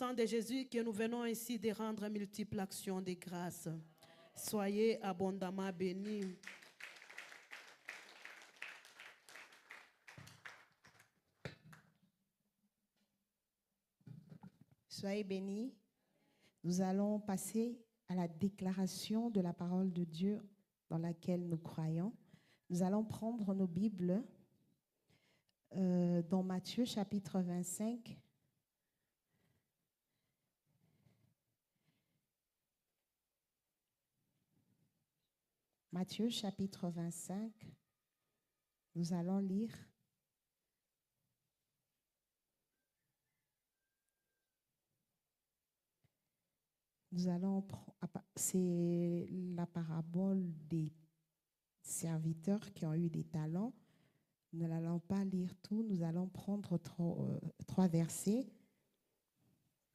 sang de Jésus que nous venons ici de rendre multiples actions de grâce. Soyez abondamment bénis. Soyez bénis. Nous allons passer à la déclaration de la parole de Dieu dans laquelle nous croyons. Nous allons prendre nos Bibles dans Matthieu chapitre 25. Matthieu chapitre 25. Nous allons lire c'est la parabole des serviteurs qui ont eu des talents. Nous n'allons pas lire tout, nous allons prendre trois versets.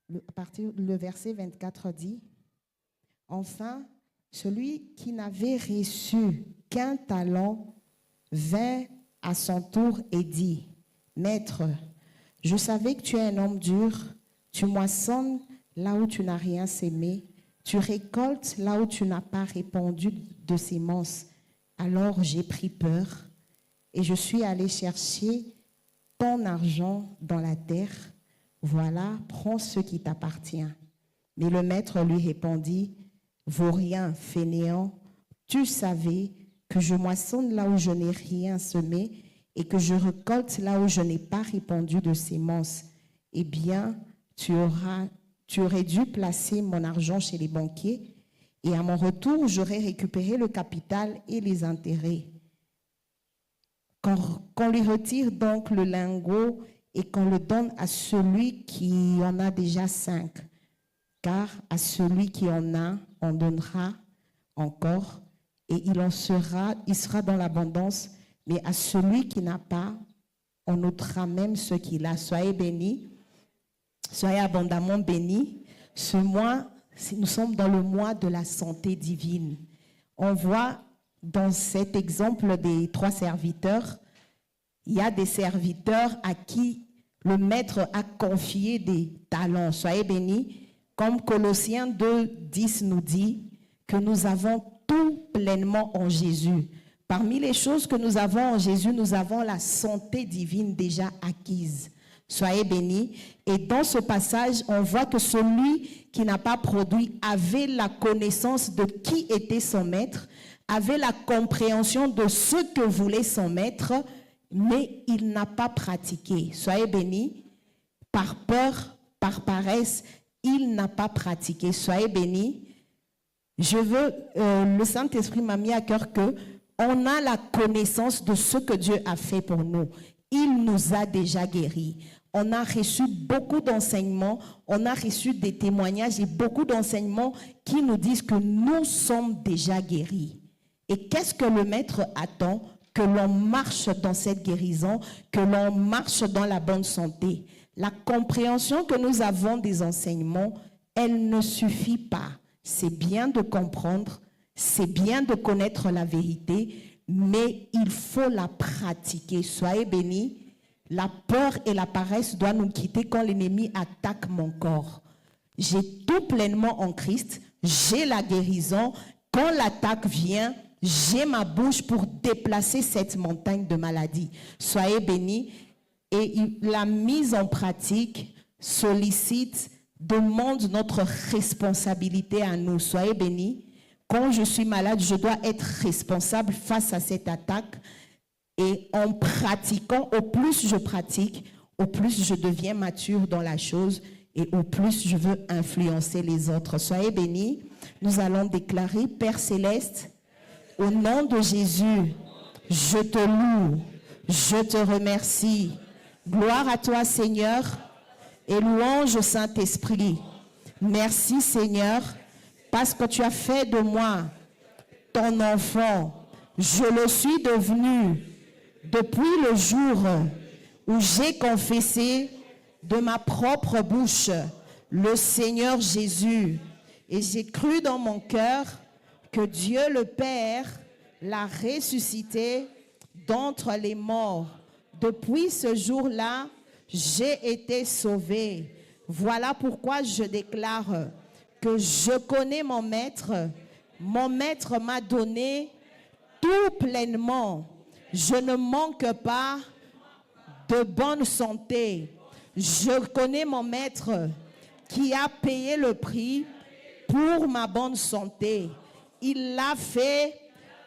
Le verset 24 dit, « Enfin, celui qui n'avait reçu qu'un talent vint à son tour et dit, « Maître, je savais que tu es un homme dur, tu moissonnes là où tu n'as rien sémé, tu récoltes là où tu n'as pas répandu de semences. Alors j'ai pris peur et je suis allé chercher ton argent dans la terre. Voilà, prends ce qui t'appartient. » Mais le maître lui répondit, « Vaurien, fainéant, tu savais que je moissonne là où je n'ai rien semé et que je récolte là où je n'ai pas répandu de semences. Eh bien, tu aurais dû placer mon argent chez les banquiers et à mon retour, j'aurais récupéré le capital et les intérêts. Qu'on lui retire donc le lingot et qu'on le donne à celui qui en a déjà 5. Car à celui qui en a, on donnera encore et il sera dans l'abondance. Mais à celui qui n'a pas, on ôtera même ce qu'il a. » Soyez bénis. Soyez abondamment bénis. Ce mois, nous sommes dans le mois de la santé divine. On voit dans cet exemple des 3 serviteurs, il y a des serviteurs à qui le maître a confié des talents. Soyez bénis. Comme Colossiens 2, 10 nous dit que nous avons tout pleinement en Jésus. Parmi les choses que nous avons en Jésus, nous avons la santé divine déjà acquise. Soyez bénis. Et dans ce passage, on voit que celui qui n'a pas produit avait la connaissance de qui était son maître, avait la compréhension de ce que voulait son maître, mais il n'a pas pratiqué. Soyez bénis. Par peur, par paresse, il n'a pas pratiqué. Soyez bénis. Le Saint-Esprit m'a mis à cœur que on a la connaissance de ce que Dieu a fait pour nous. Il nous a déjà guéris. On a reçu beaucoup d'enseignements, on a reçu des témoignages et beaucoup d'enseignements qui nous disent que nous sommes déjà guéris. Et qu'est-ce que le maître attend? Que l'on marche dans cette guérison, que l'on marche dans la bonne santé. La compréhension que nous avons des enseignements, elle ne suffit pas. C'est bien de comprendre, c'est bien de connaître la vérité, mais il faut la pratiquer. Soyez bénis. La peur et la paresse doivent nous quitter quand l'ennemi attaque mon corps. J'ai tout pleinement en Christ, j'ai la guérison. Quand l'attaque vient, j'ai ma bouche pour déplacer cette montagne de maladie. Soyez bénis. Et la mise en pratique sollicite, demande notre responsabilité à nous. Soyez bénis. Quand je suis malade, je dois être responsable face à cette attaque. Et en pratiquant, au plus je pratique, au plus je deviens mature dans la chose et au plus je veux influencer les autres. Soyez bénis. Nous allons déclarer, Père Céleste, au nom de Jésus, je te loue, je te remercie. Gloire à toi, Seigneur, et louange au Saint-Esprit. Merci, Seigneur, parce que tu as fait de moi ton enfant. Je le suis devenu depuis le jour où j'ai confessé de ma propre bouche le Seigneur Jésus. Et j'ai cru dans mon cœur que Dieu le Père l'a ressuscité d'entre les morts. Depuis ce jour-là, j'ai été sauvé. Voilà pourquoi je déclare que je connais mon maître. Mon maître m'a donné tout pleinement. Je ne manque pas de bonne santé. Je connais mon maître qui a payé le prix pour ma bonne santé. Il l'a fait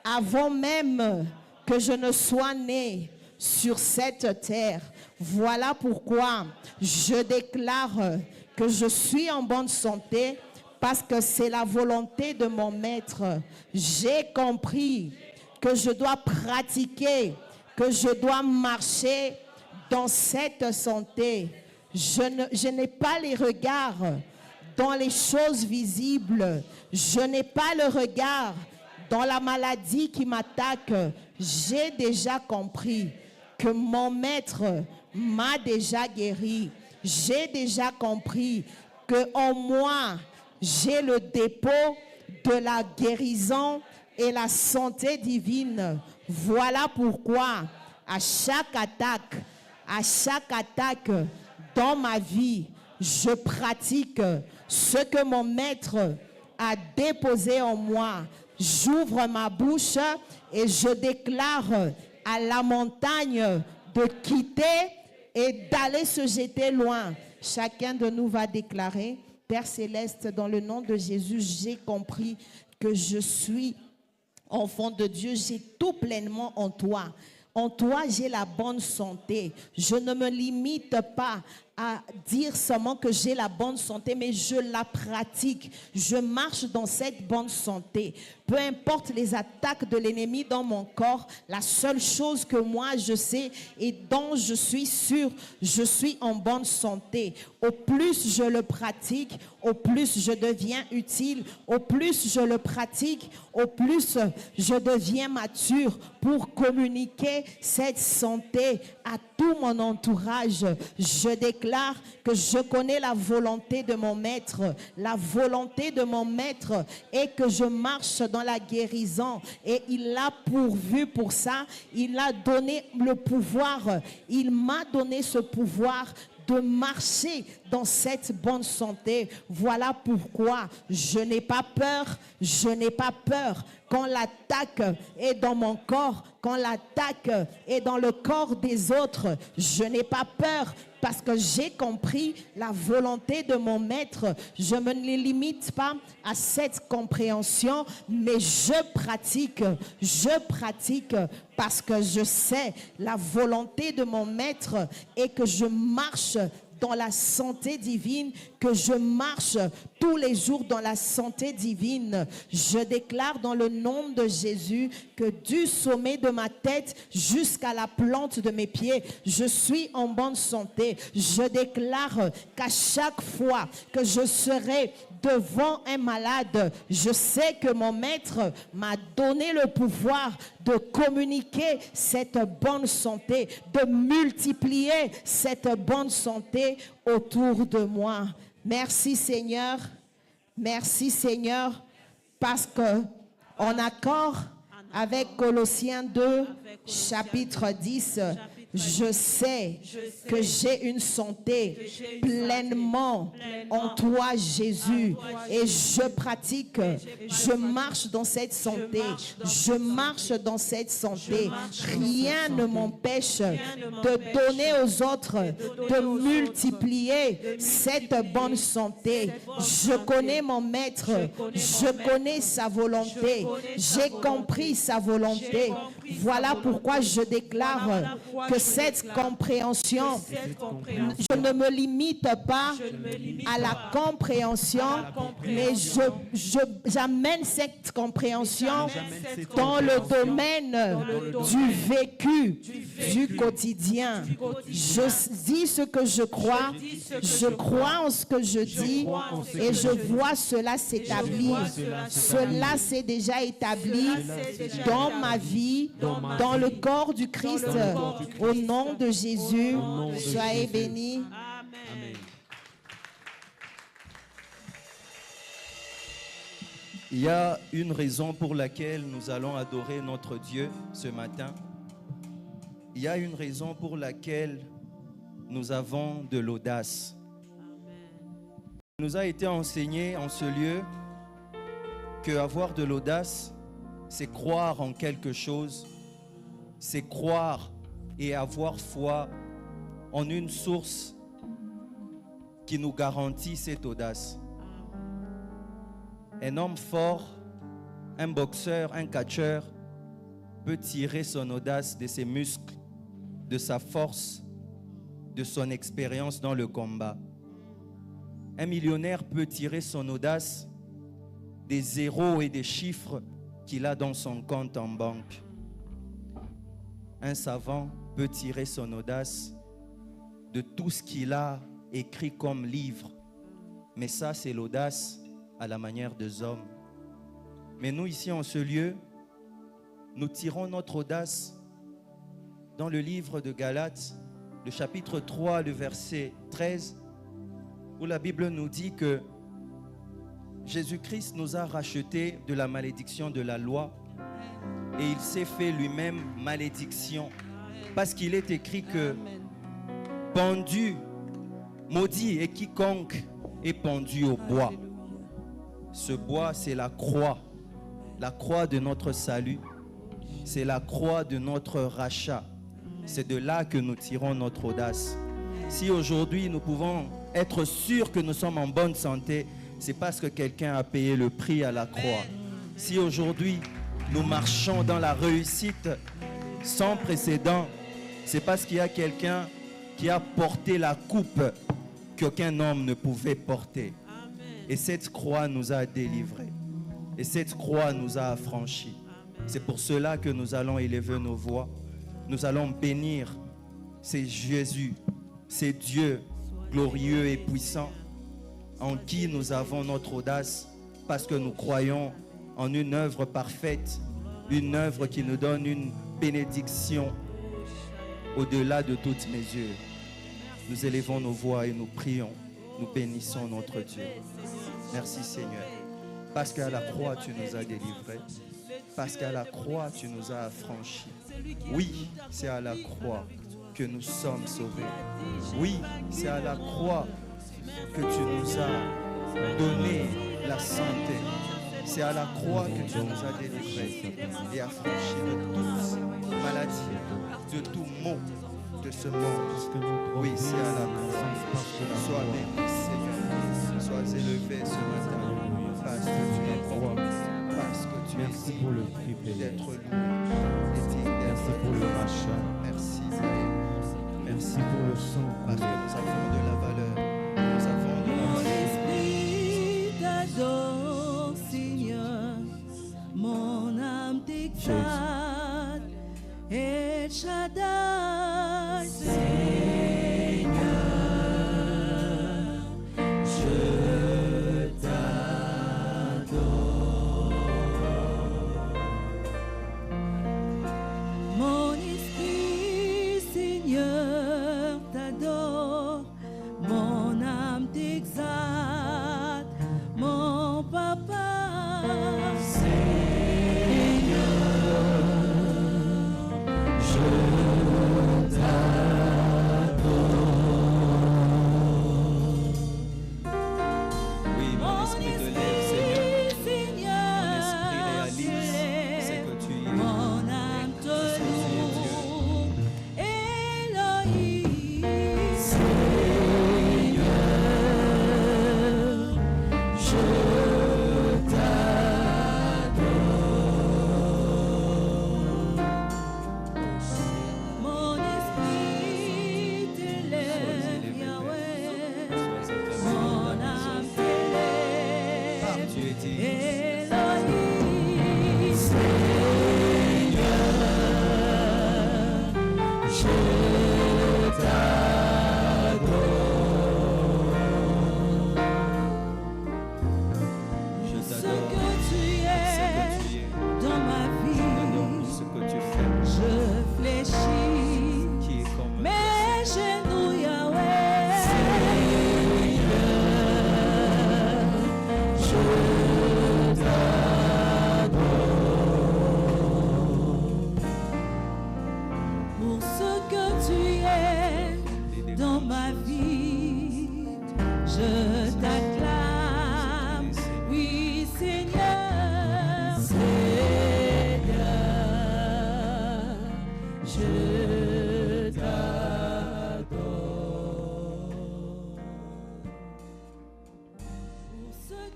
avant même que je ne sois né sur cette terre. Voilà pourquoi je déclare que je suis en bonne santé parce que c'est la volonté de mon maître. J'ai compris que je dois pratiquer, que je dois marcher dans cette santé. Je n'ai pas les regards dans les choses visibles. Je n'ai pas le regard dans la maladie qui m'attaque. J'ai déjà compris que mon maître m'a déjà guéri. J'ai déjà compris que en moi, j'ai le dépôt de la guérison et la santé divine. Voilà pourquoi à chaque attaque dans ma vie, je pratique ce que mon maître a déposé en moi. J'ouvre ma bouche et je déclare à la montagne de quitter et d'aller se jeter loin. Chacun de nous va déclarer: Père Céleste, dans le nom de Jésus, j'ai compris que je suis enfant de Dieu, j'ai tout pleinement en toi. En toi, j'ai la bonne santé. Je ne me limite pas à dire seulement que j'ai la bonne santé, mais je la pratique. Je marche dans cette bonne santé. Peu importe les attaques de l'ennemi dans mon corps, la seule chose que moi je sais et dont je suis sûre, je suis en bonne santé. Au plus je le pratique, au plus je deviens utile. Au plus je le pratique, au plus je deviens mature pour communiquer cette santé à tout mon entourage. Je déclare que je connais la volonté de mon maître. La volonté de mon maître est que je marche dans la guérison et il l'a pourvu pour ça. Il a donné le pouvoir. Il m'a donné ce pouvoir de marcher dans cette bonne santé. Voilà pourquoi je n'ai pas peur. Je n'ai pas peur quand l'attaque est dans mon corps, quand l'attaque est dans le corps des autres. Je n'ai pas peur parce que j'ai compris la volonté de mon maître. Je ne me limite pas à cette compréhension, mais je pratique parce que je sais la volonté de mon maître et que je marche dans la santé divine, que je marche tous les jours dans la santé divine. Je déclare dans le nom de Jésus que du sommet de ma tête jusqu'à la plante de mes pieds, je suis en bonne santé. Je déclare qu'à chaque fois que je serai devant un malade, je sais que mon maître m'a donné le pouvoir de communiquer cette bonne santé, de multiplier cette bonne santé autour de moi. Merci Seigneur, parce que en accord avec Colossiens 2, chapitre 10, je sais que j'ai une santé pleinement en toi, Jésus. Et je pratique, je marche dans cette santé. Je marche dans cette santé. Rien ne m'empêche de donner aux autres, de multiplier cette bonne santé. Je connais mon maître. Je connais sa volonté. J'ai compris sa volonté. Voilà pourquoi je déclare que cette compréhension, je ne me limite pas à la compréhension, mais j'amène cette compréhension dans le domaine du vécu, du quotidien. Je dis ce que je crois en ce que je dis et je vois cela s'établir. Cela s'est déjà établi dans ma vie, dans le corps du Christ. Au nom de Jésus, soyez bénis. Amen. Il y a une raison pour laquelle nous allons adorer notre Dieu ce matin. Il y a une raison pour laquelle nous avons de l'audace. Il nous a été enseigné en ce lieu que avoir de l'audace, c'est croire en quelque chose, c'est croire et avoir foi en une source qui nous garantit cette audace. Un homme fort, un boxeur, un catcheur peut tirer son audace de ses muscles, de sa force, de son expérience dans le combat. Un millionnaire peut tirer son audace des zéros et des chiffres qu'il a dans son compte en banque. Un savant peut tirer son audace de tout ce qu'il a écrit comme livre. Mais ça, c'est l'audace à la manière des hommes. Mais nous, ici, en ce lieu, nous tirons notre audace dans le livre de Galates, le chapitre 3, le verset 13, où la Bible nous dit que Jésus-Christ nous a rachetés de la malédiction de la loi et il s'est fait lui-même malédiction parce qu'il est écrit que pendu, maudit est quiconque est pendu au bois. Ce bois, c'est la croix de notre salut, c'est la croix de notre rachat. C'est de là que nous tirons notre audace. Si aujourd'hui nous pouvons être sûrs que nous sommes en bonne santé, c'est parce que quelqu'un a payé le prix à la croix. Si aujourd'hui nous marchons dans la réussite sans précédent, c'est parce qu'il y a quelqu'un qui a porté la coupe qu'aucun homme ne pouvait porter. Et cette croix nous a délivrés. Et cette croix nous a affranchis. C'est pour cela que nous allons élever nos voix. Nous allons bénir. C'est Jésus, c'est Dieu glorieux et puissant en qui nous avons notre audace parce que nous croyons en une œuvre parfaite, une œuvre qui nous donne une bénédiction au-delà de toutes mesures. Nous élevons nos voix et nous prions, nous bénissons notre Dieu. Merci Seigneur, parce qu'à la croix tu nous as délivrés, parce qu'à la croix tu nous as affranchis. Oui, c'est à la croix que nous sommes sauvés. Oui, c'est à la croix que tu nous as donné la santé. C'est à la croix que tu nous as délivrés et affranchis de toute maladie, de tout mot de ce monde. Oui, c'est à la croix. Sois béni, Seigneur. Sois élevé ce matin parce que tu es roi, parce que tu es digne d'être loué et digne d'être pour le rachat. Merci, Seigneur. Merci pour le sang. parce que nous avons de la valeur. Nous avons de la Mon valeur. esprit t'adore, Seigneur. Mon âme t'exalte. El Shaddai, Seigneur. Je t'adore. Mon esprit, Seigneur, t'adore. Mon âme t'exalte. Mon papa, Seigneur, je Oui, mon esprit te lève, Seigneur. Seigneur, Mon esprit réalise ce que tu es. mon âme te loue, Elohim, Seigneur, je t'adore. Mon esprit t'élève, Yahweh, mon âme t'élève. Car tu es digne. Elohim, Seigneur, je t'adore. Je Ce t'adore. que tu Ce es que tu es. dans ma Je t'adore vie, pour ce que tu fais. je fléchis Qui est comme mes genoux, Yahweh, Seigneur, je t'adore. Pour ce que tu es dans ma vie, je t'acclame.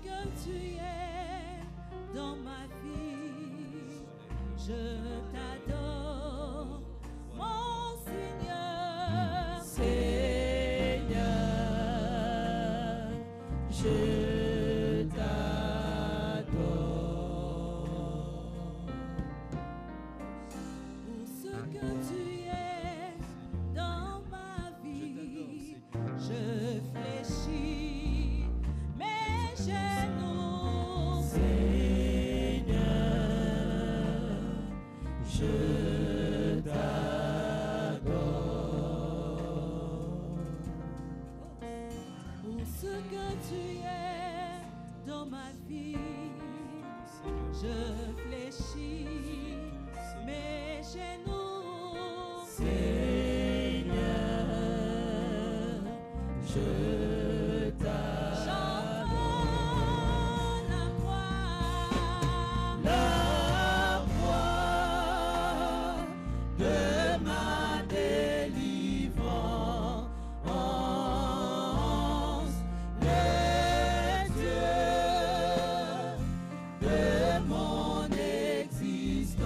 que tu es dans ma vie, je t'adore, mon Seigneur. Seigneur, je t'adore. Pour ce que tu es dans ma vie, je fléchis mes genoux. Seigneur, je t'adore. Pour ce que tu es dans ma vie, je fléchis mes genoux. Seigneur, je t'adore. Chantons la croix, La voix de ma délivrance, le Dieu de mon existence,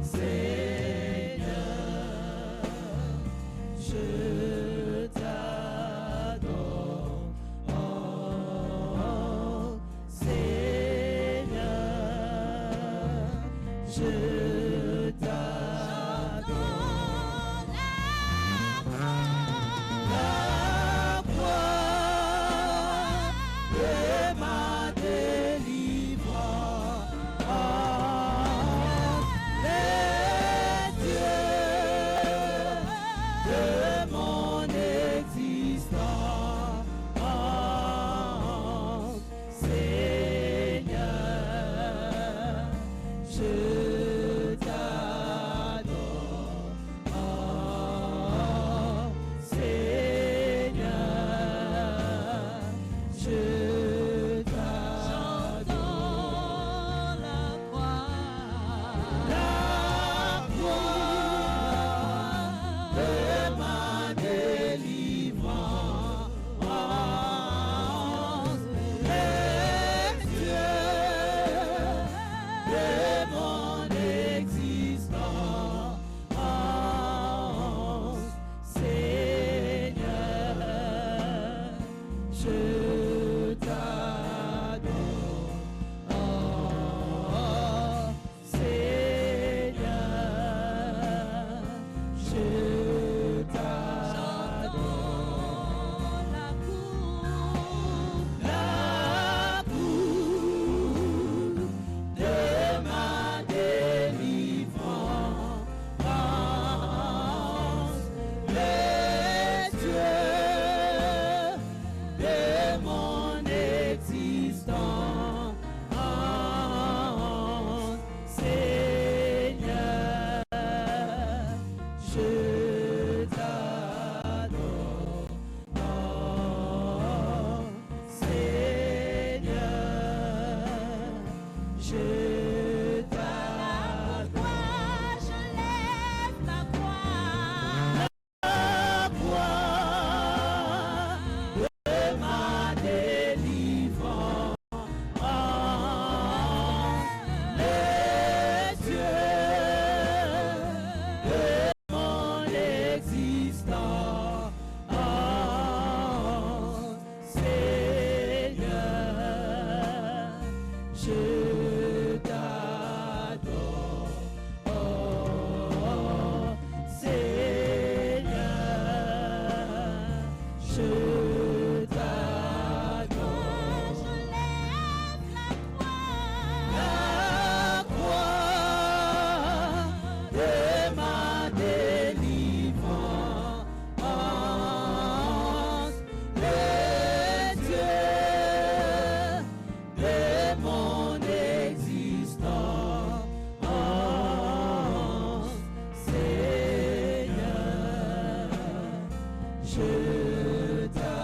Seigneur, je t'adore. Seigneur, je t'adore. La croix de ma délivrance, le Dieu de mon existence, Seigneur, je t'adore. Seigneur, je t'adore. chantons la croix, La croix de ma délivrance, le Dieu de mon existence, Seigneur, je t'adore. Seigneur, je t'adore. la cour, La cour de ma délivrance, le Dieu de mon existence, Seigneur, je t'adore. Seigneur, je t'adore. je lève la croix, La croix de ma délivrance, le Dieu de mon existence, Seigneur, je t'adore. Seigneur, je t'adore. je lève la croix, La croix de ma délivrance, le Dieu de mon existence, Seigneur, je t'adore.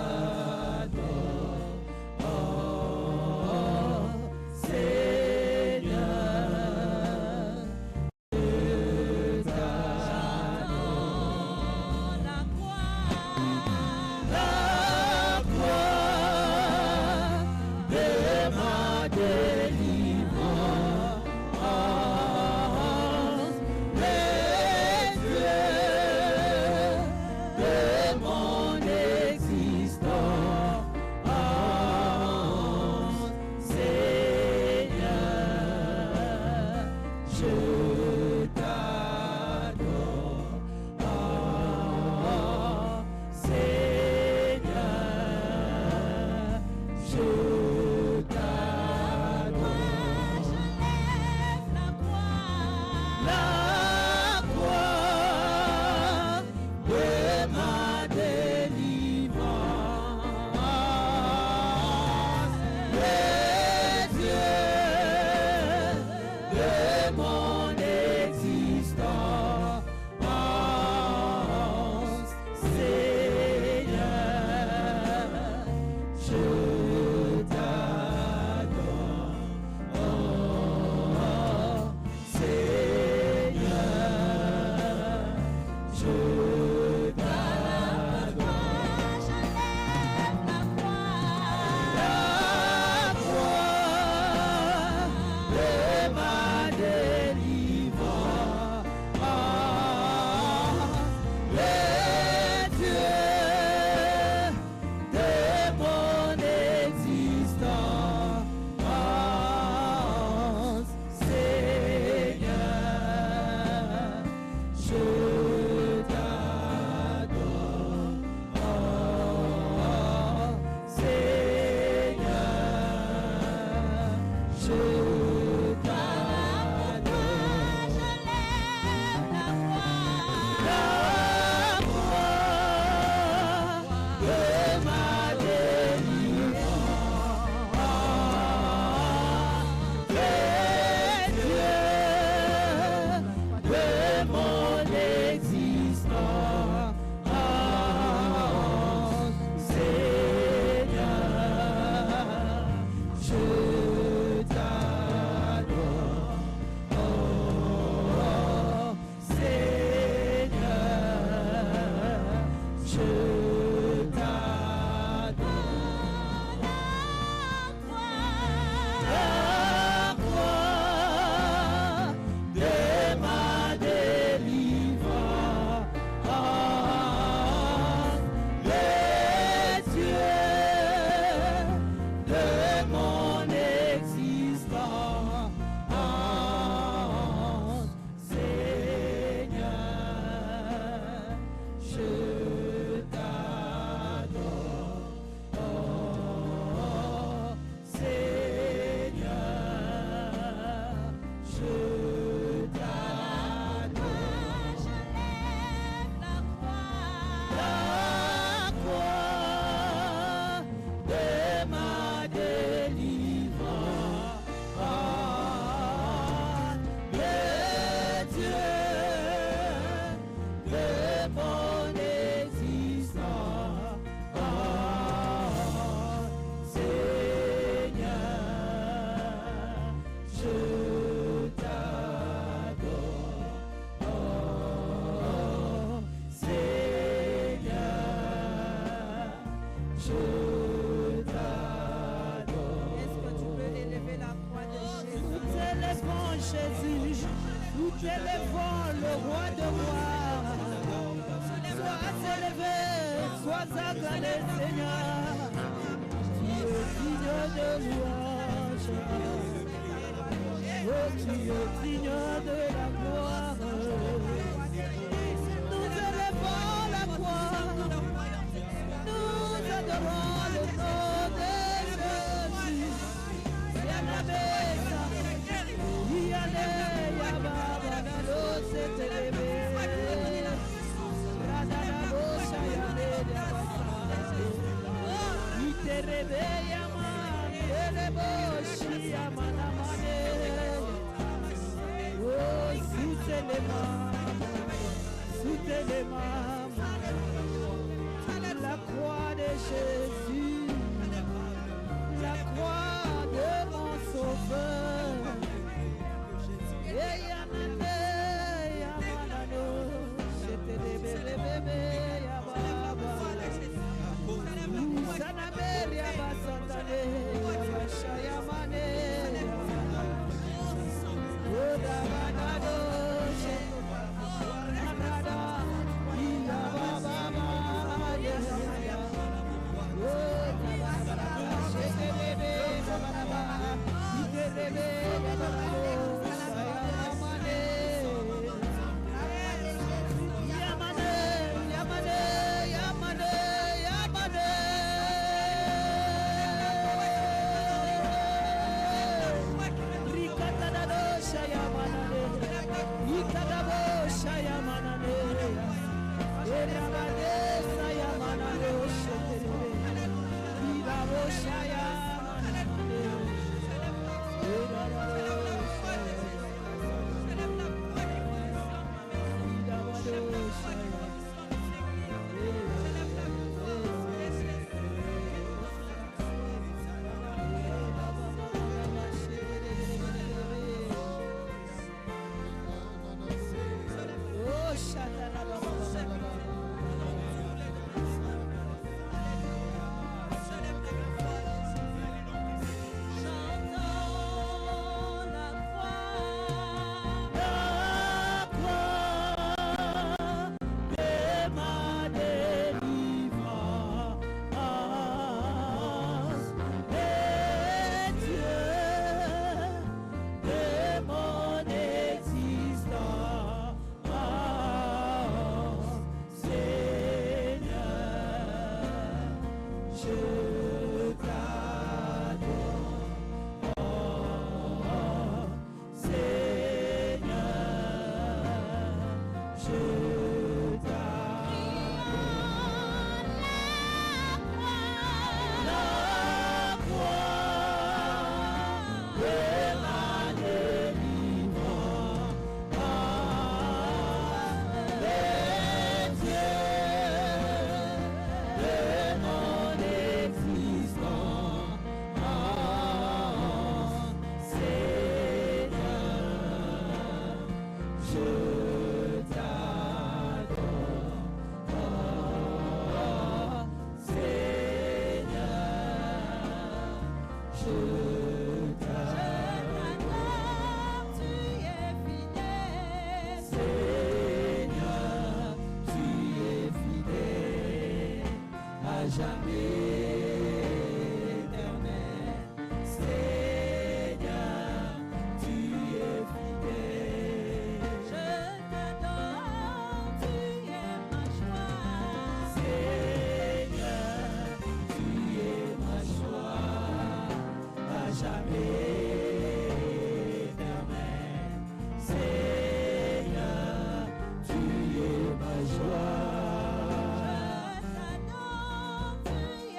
Jésus, nous t'élevons le roi de rois. Sois élevé, sois acclamé, Seigneur. Tu es digne de louange. Oh, tu es digne de la gloire. Nous élevons la croix. Nous adorons le nom de Jésus. La croix de Jésus, la croix de mon sauveur. Je t'adore, tu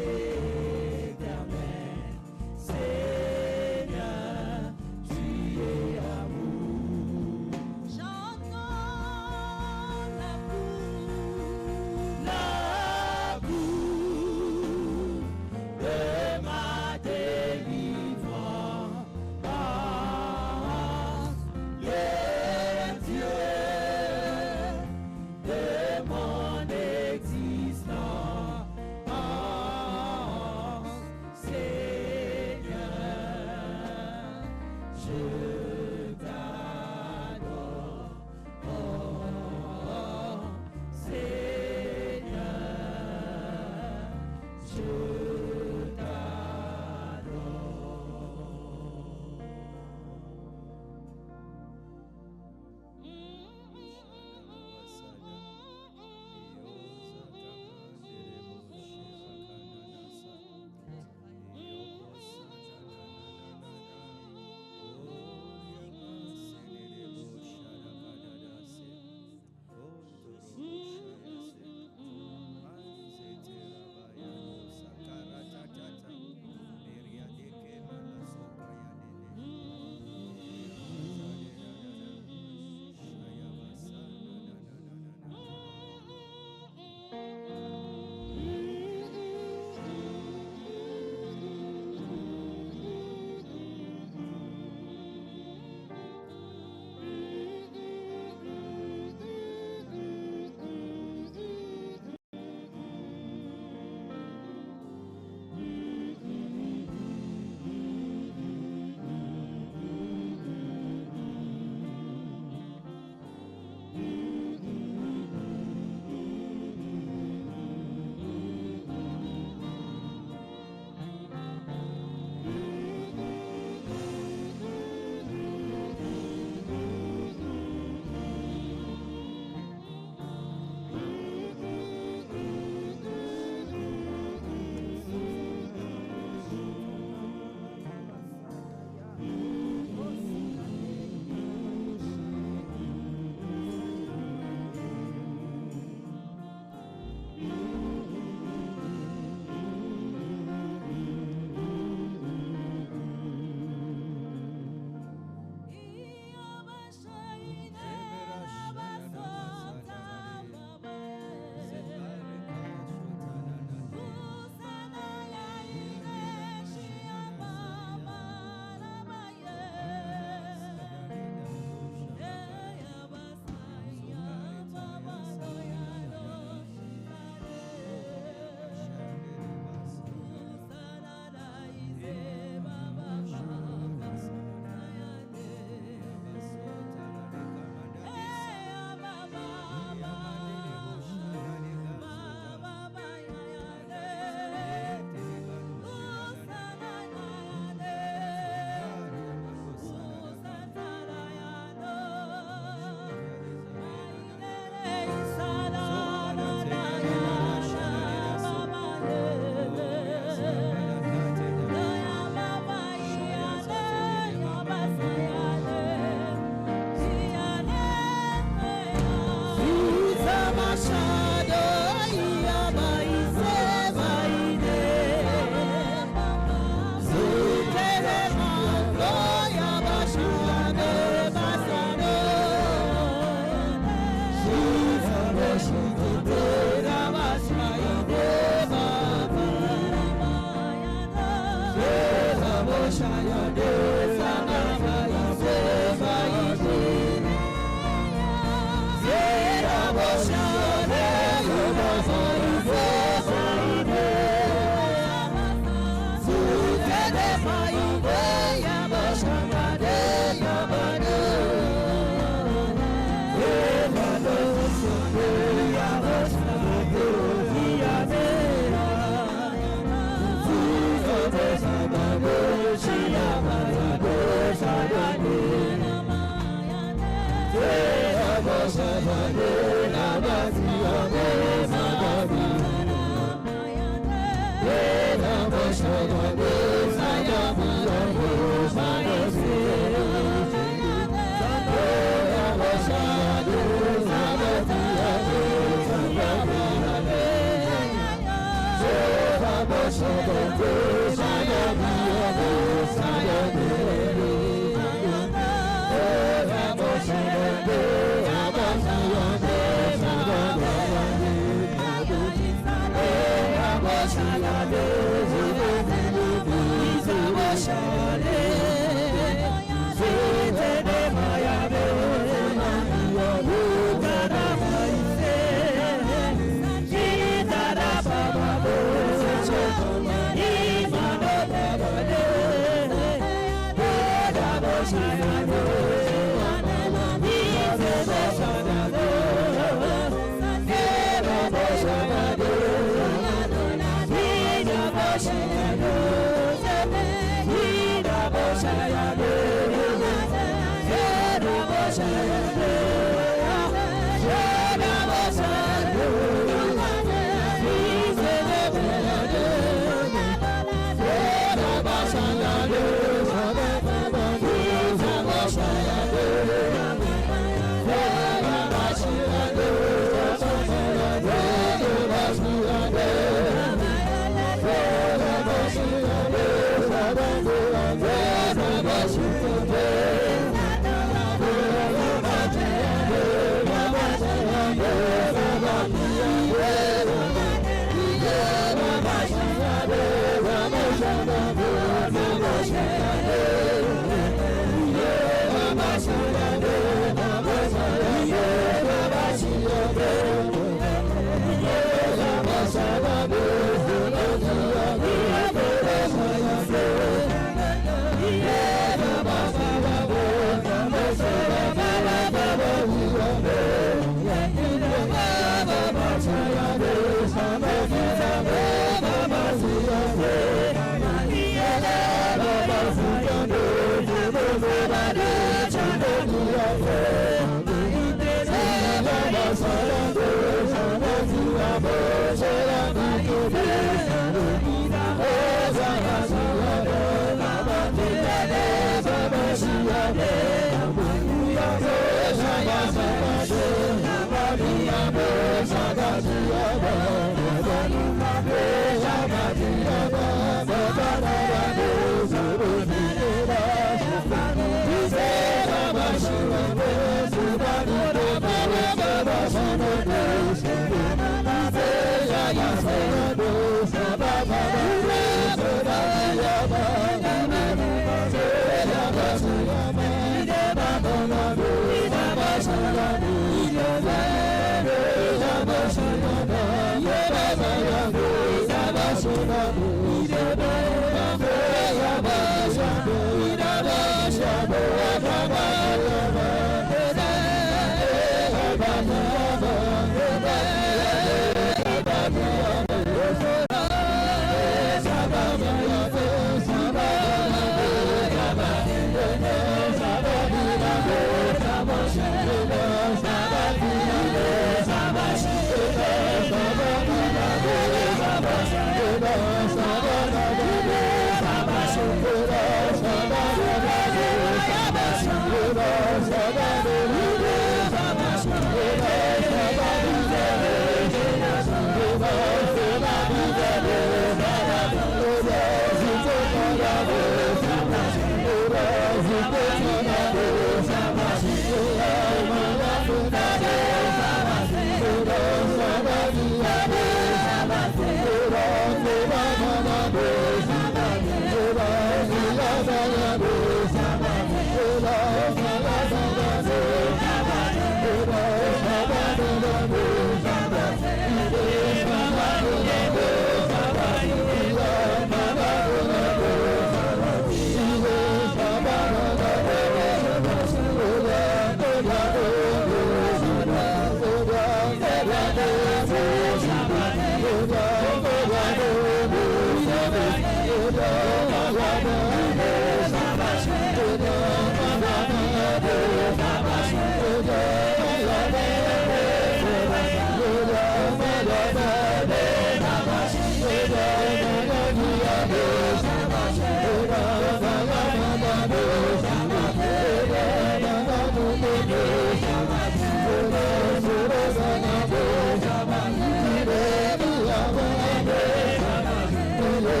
Amen.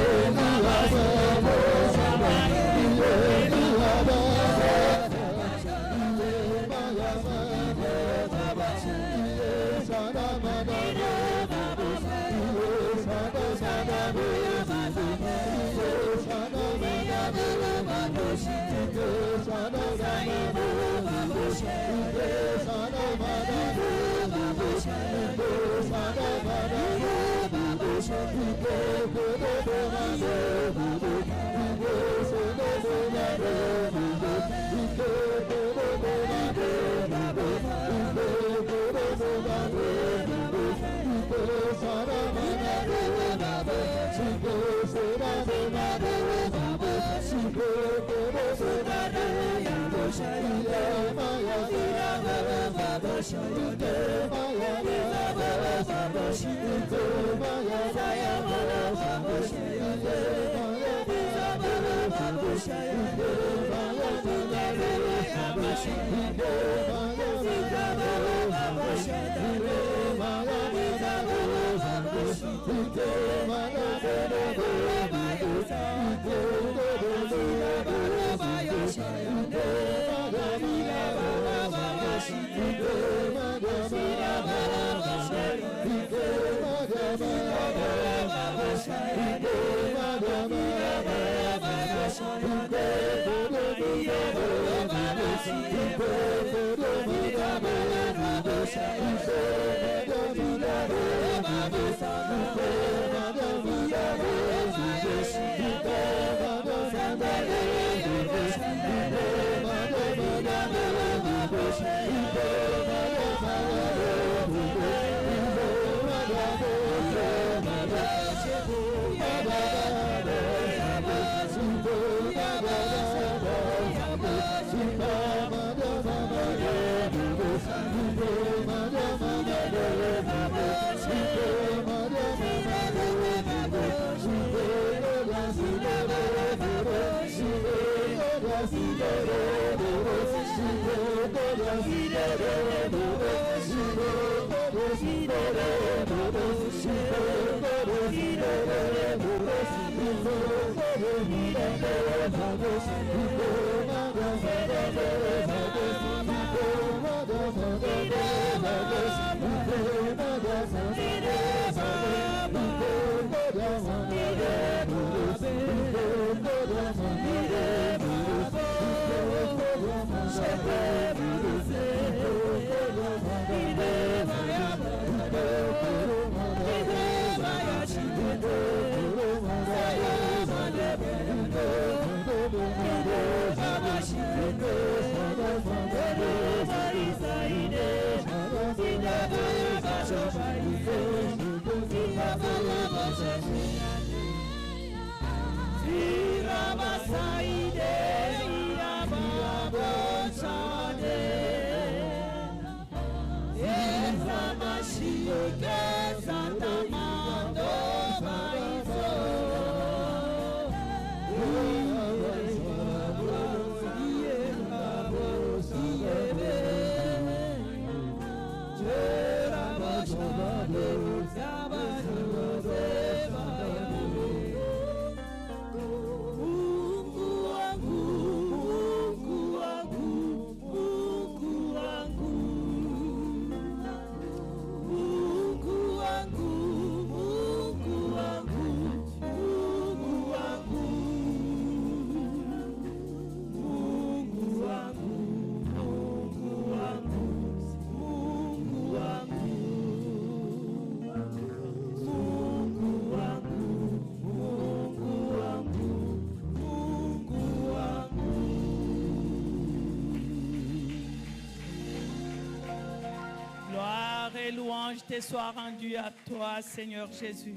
Louange te soit rendue à toi, Seigneur Jésus.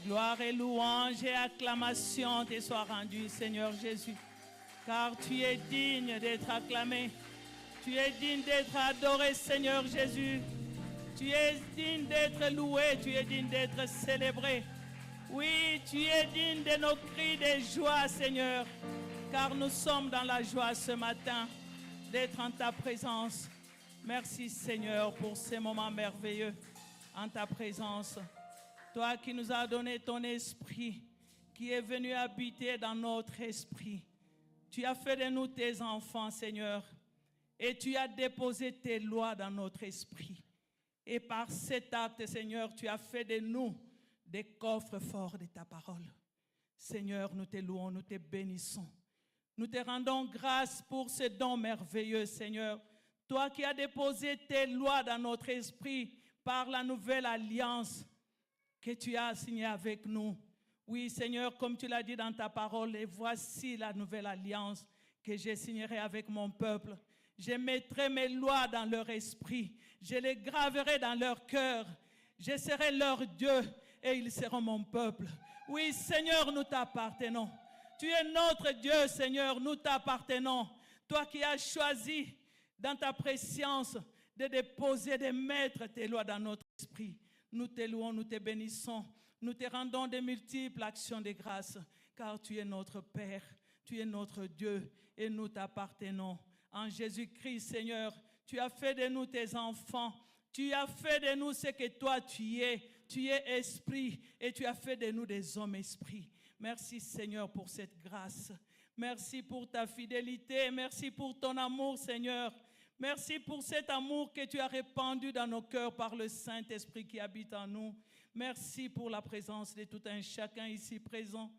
Gloire et louange et acclamation te soient rendues, Seigneur Jésus. Car tu es digne d'être acclamé. Tu es digne d'être adoré, Seigneur Jésus. Tu es digne d'être loué. Tu es digne d'être célébré. Oui, tu es digne de nos cris de joie, Seigneur. Car nous sommes dans la joie ce matin d'être en ta présence. Merci Seigneur pour ces moments merveilleux en ta présence. Toi qui nous as donné ton esprit, qui est venu habiter dans notre esprit. Tu as fait de nous tes enfants, Seigneur, et tu as déposé tes lois dans notre esprit. Et par cet acte, Seigneur, tu as fait de nous des coffres forts de ta parole. Seigneur, nous te louons, nous te bénissons. Nous te rendons grâce pour ce don merveilleux, Seigneur. Toi qui as déposé tes lois dans notre esprit par la nouvelle alliance que tu as signée avec nous. Oui, Seigneur, comme tu l'as dit dans ta parole, et voici la nouvelle alliance que je signerai avec mon peuple. Je mettrai mes lois dans leur esprit. Je les graverai dans leur cœur. Je serai leur Dieu et ils seront mon peuple. Oui, Seigneur, nous t'appartenons. Tu es notre Dieu, Seigneur, nous t'appartenons. Toi qui as choisi dans ta préscience de déposer, de mettre tes lois dans notre esprit. Nous te louons, nous te bénissons. Nous te rendons de multiples actions de grâce, car tu es notre Père, tu es notre Dieu et nous t'appartenons. En Jésus-Christ, Seigneur, tu as fait de nous tes enfants. Tu as fait de nous ce que toi tu es. Tu es esprit et tu as fait de nous des hommes esprits. Merci Seigneur pour cette grâce. Merci pour ta fidélité. Merci pour ton amour, Seigneur. Merci pour cet amour que tu as répandu dans nos cœurs par le Saint-Esprit qui habite en nous. Merci pour la présence de tout un chacun ici présent.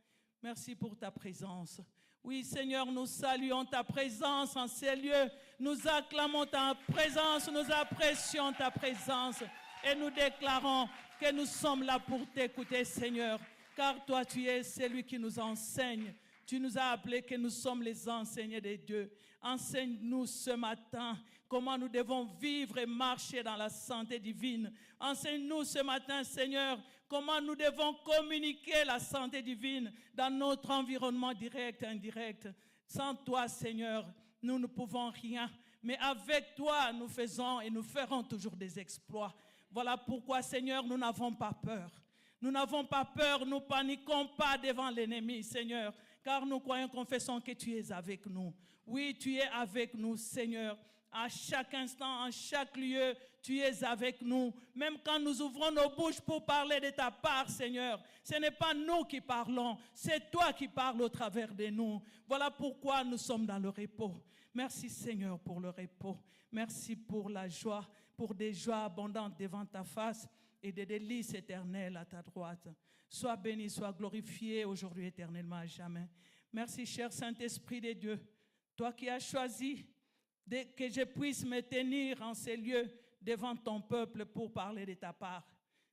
Merci pour ta présence. Oui, Seigneur, nous saluons ta présence en ces lieux. Nous acclamons ta présence, nous apprécions ta présence et nous déclarons que nous sommes là pour t'écouter, Seigneur, car toi, tu es celui qui nous enseigne. Tu nous as appelés que nous sommes les enseignés de Dieu. Enseigne-nous ce matin comment nous devons vivre et marcher dans la santé divine. Enseigne-nous ce matin, Seigneur, comment nous devons communiquer la santé divine dans notre environnement direct et indirect. Sans toi, Seigneur, nous ne pouvons rien. Mais avec toi, nous faisons et nous ferons toujours des exploits. Voilà pourquoi, Seigneur, nous n'avons pas peur. Nous n'avons pas peur, nous ne paniquons pas devant l'ennemi, Seigneur, car nous croyons, confessons que tu es avec nous. Oui, tu es avec nous, Seigneur. À chaque instant, en chaque lieu, tu es avec nous. Même quand nous ouvrons nos bouches pour parler de ta part, Seigneur, ce n'est pas nous qui parlons, c'est toi qui parles au travers de nous. Voilà pourquoi nous sommes dans le repos. Merci, Seigneur, pour le repos. Merci pour la joie, pour des joies abondantes devant ta face et des délices éternelles à ta droite. Sois béni, sois glorifié aujourd'hui éternellement à jamais. Merci, cher Saint-Esprit de Dieu, toi qui as choisi que je puisse me tenir en ces lieux devant ton peuple pour parler de ta part.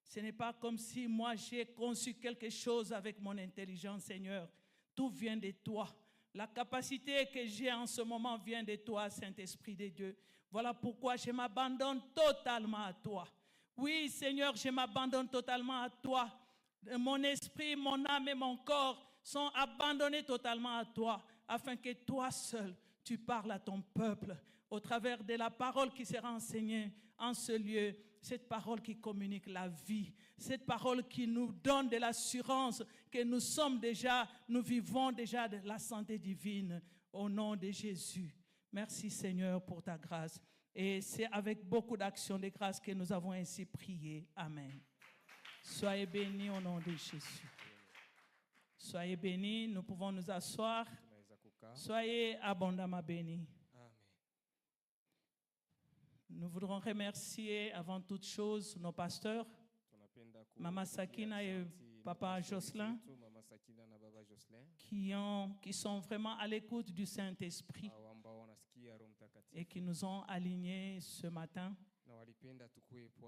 Ce n'est pas comme si moi j'ai conçu quelque chose avec mon intelligence, Seigneur. Tout vient de toi. La capacité que j'ai en ce moment vient de toi, Saint-Esprit de Dieu. Voilà pourquoi je m'abandonne totalement à toi. Oui, Seigneur, je m'abandonne totalement à toi. Mon esprit, mon âme et mon corps sont abandonnés totalement à toi, afin que toi seul, tu parles à ton peuple au travers de la parole qui sera enseignée en ce lieu, cette parole qui communique la vie, cette parole qui nous donne de l'assurance que nous vivons déjà de la santé divine au nom de Jésus. Merci Seigneur pour ta grâce. Et c'est avec beaucoup d'actions de grâce que nous avons ainsi prié. Amen. Soyez bénis au nom de Jésus. Soyez bénis, nous pouvons nous asseoir. Soyez abondamment bénis. Nous voudrons remercier avant toute chose nos pasteurs, Maman Sakina et Papa Jocelyn, qui sont vraiment à l'écoute du Saint-Esprit et qui nous ont alignés ce matin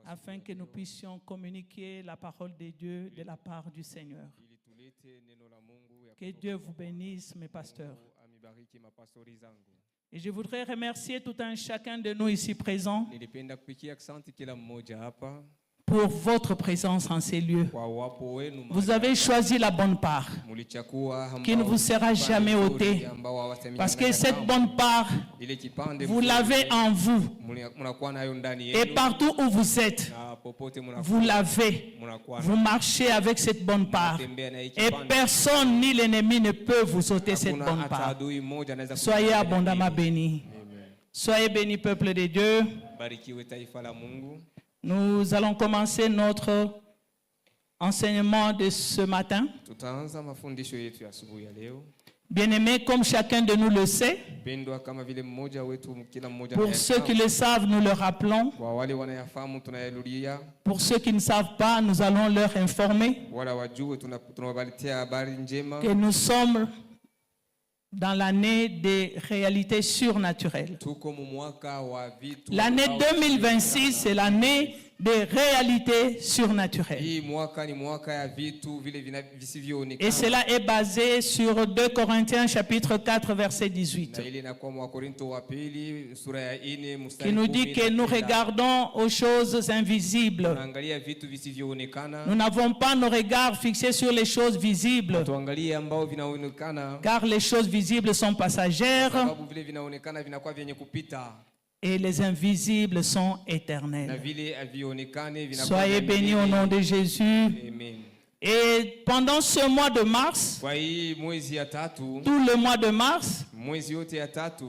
afin que nous puissions communiquer la parole de Dieu de la part du Seigneur. Que Dieu vous bénisse, mes pasteurs. Et je voudrais remercier tout un chacun de nous ici présents pour votre présence en ces lieux. Vous avez choisi la bonne part qui ne vous sera jamais ôtée, parce que cette bonne part, vous l'avez en vous. Et partout où vous êtes, vous l'avez. Vous marchez avec cette bonne part. Et personne ni l'ennemi ne peut vous ôter cette bonne part. Soyez abondamment bénis. Soyez bénis, peuple de Dieu. Nous allons commencer notre enseignement de ce matin. Bien-aimés, comme chacun de nous le sait, Pendwa kama vile mmoja wetu kila mmoja pour ceux qui le savent, nous le rappelons. kwa wale wanayafahamu tunayarudia, Pour ceux qui ne savent pas, nous allons leur informer wala wajue tunawaletea habari njema que nous sommes dans l'année des réalités surnaturelles. tuko mu mwaka wa vitu. L'année 2026, c'est l'année des réalités surnaturelles. Hii mwaka ni mwaka ya vitu vile visivyoonekana. Et cela est basé sur 2 Corinthiens chapitre 4 verset 18, Na ile inakuwa mwa Korinto wa pili sura ya 4 mstari qui nous dit que nous regardons aux choses invisibles. tunaangalia vitu visivyoonekana. Nous n'avons pas nos regards fixés sur les choses visibles, Tuangalie ambao vinaonekana car les choses visibles sont passagères sababu vile vinaonekana vinakuwa vyenye kupita et les invisibles sont na éternels. vile havionekane vinakuwa Soyez vya bénis au milele. nom de Jésus. Amen. Et pendant ce mois de mars, Kwa hii mwezi ya tatu, tout le mois de mars, mwezi yote ya tatu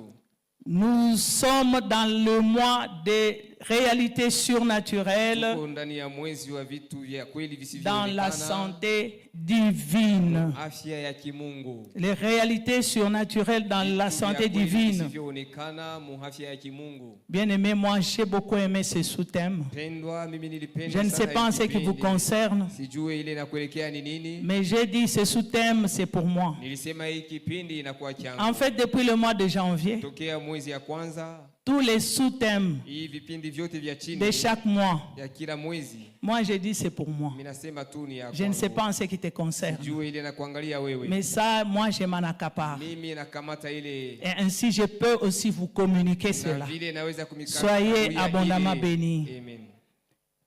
nous sommes dans le mois des réalités surnaturelles, tuko ndani ya mwezi wa vitu vya kweli dans la visivyoonekana, santé divine. afya ya kimungu. Les réalités surnaturelles dans la Vitu vya santé kweli divine. visivyoonekana mu afya ya kimungu. Bien aimé, moi j'ai beaucoup aimé ce sous-thème. Pendwa, mimi nilipenda Je ne sais sana pas en hii ce qui vous kipindi. concerne, Sijue ile inakuelekea ni nini. mais j'ai dit ce sous-thème c'est pour moi. Nilisema hii kipindi inakuwa changu. En fait, depuis le mois de janvier, Tokea mwezi ya kwanza, tous les sous-thèmes hii vipindi vyote vya chini de chaque mois, ya kila mwezi, moi j'ai dit c'est pour moi. mimi nasema tu ni ya Je ne sais kwangu. pas en ce qui te concerne, Sijue ile inakuangalia wewe. mais ça, moi je m'en accapare. Mimi nakamata ile Et ainsi, je peux aussi vous communiquer na cela. vile naweza kumika. Soyez kuya abondamment ile. bénis. Amen.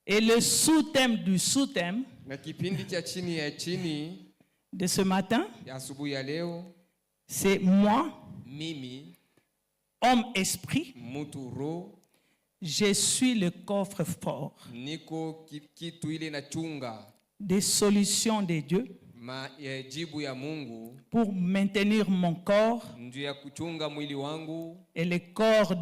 Et le sous-thème du sous-thème Na kipindi cha chini ya chini de ce matin, ya asubuhi ya leo, c'est moi, mimi homme-esprit, mtu roho je suis le coffre-fort niko kitu ile nachunga des solutions de Dieu jibu ya Mungu pour maintenir mon corps ndio ya kuchunga mwili wangu et le corps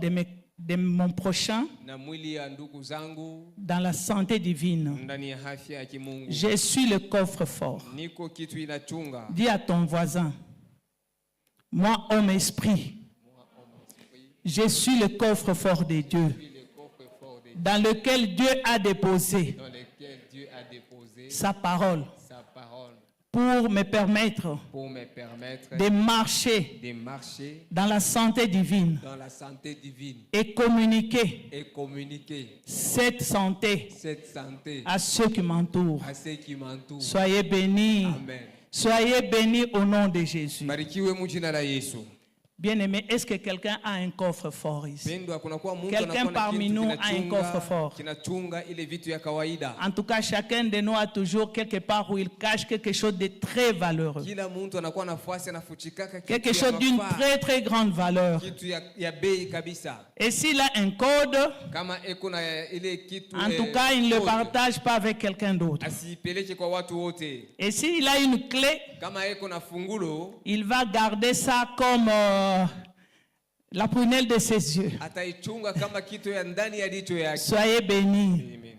de mon prochain na mwili ya ndugu zangu dans la santé divine. ndani ya afya ya kimungu. Je suis le coffre-fort. Niko kitu inachunga. Dis à ton voisin, moi, homme-esprit, je suis le coffre-fort de Dieu dans lequel Dieu a déposé Dans lequel Dieu a déposé sa parole sa parole pour me permettre pour me permettre de marcher de marcher dans la santé divine dans la santé divine et communiquer et communiquer cette santé cette santé à ceux qui m'entourent. à ceux qui m'entourent. Soyez bénis. Amen. Soyez bénis au nom de Jésus. Barikiwe mu jina la Yesu. Bien-aimé, est-ce que quelqu'un a un coffre-fort ici? Pendwa, kunakuwa mtu Quelqu'un anakuwa na parmi kitu nous a un coffre-fort. kinachunga ile vitu ya kawaida. En tout cas, chacun de nous a toujours quelque part où il cache quelque chose de très valeureux. Kila mtu anakuwa nafasi anafuchikaka Quelque kitu ya chose d'une mafaa, très très grande valeur. kitu ya bei kabisa. Et s'il a un code, Kama eko na ile kitu en tout cas, il ne le code, partage pas avec quelqu'un d'autre. asipeleke kwa watu wote. Et s'il a une clé, Kama eko na fungulo il va garder ça comme la prunelle de ses yeux. ataichunga kama kitu ya ndani ya jicho yake. Soyez bénis. Amen.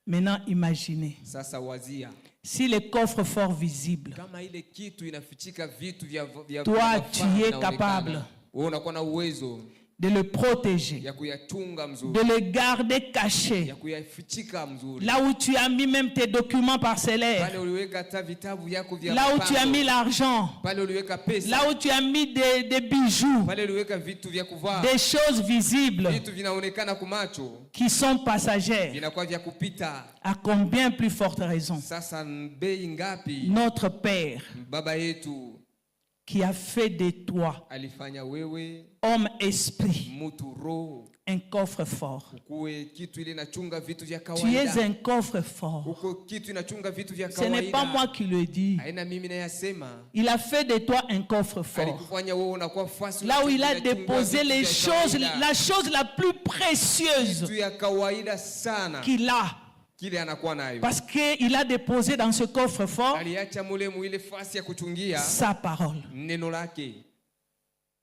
Maintenant, imaginez. Sasa wazia Si le coffre-fort visible, kama ile kitu inafichika vitu vya toi, mafaa tu es vinaonekana. capable Wewe unakuwa na uwezo de le protéger, ya kuyachunga mzuri, de le garder caché. ya kuyafichika mzuri. Là où tu as mis même tes documents parcellaires, Pale uliweka hata vitabu vyako vya là où tu as mapambo. mis l'argent, Pale uliweka pesa. là où tu as mis des bijoux, Pale uliweka vitu vya kuvaa. des choses visibles Vitu vinaonekana kwa macho qui sont passagères. vinakuwa vya kupita. À combien plus forte raison Sasa bei ngapi notre Père baba yetu qui a fait de toi, alifanya wewe homme esprit, mtu roho un coffre-fort. ukuwe kitu ile inachunga vitu vya Tu es kawaida. un coffre-fort. Uko kitu inachunga vitu vya Ce n'est pas moi kawaida. qui le dis. Haina mimi nayasema. Il a fait de toi un coffre-fort. Alikufanya wewe unakuwa fasi. Là où il a inachunga déposé vitu les vya choses, kawaida. la chose la plus précieuse Vitu ya kawaida sana qu'il a. kile anakuwa nayo. Parce qu'il a déposé dans ce coffre-fort Aliacha mule muile fasi ya kuchungia sa parole. neno lake.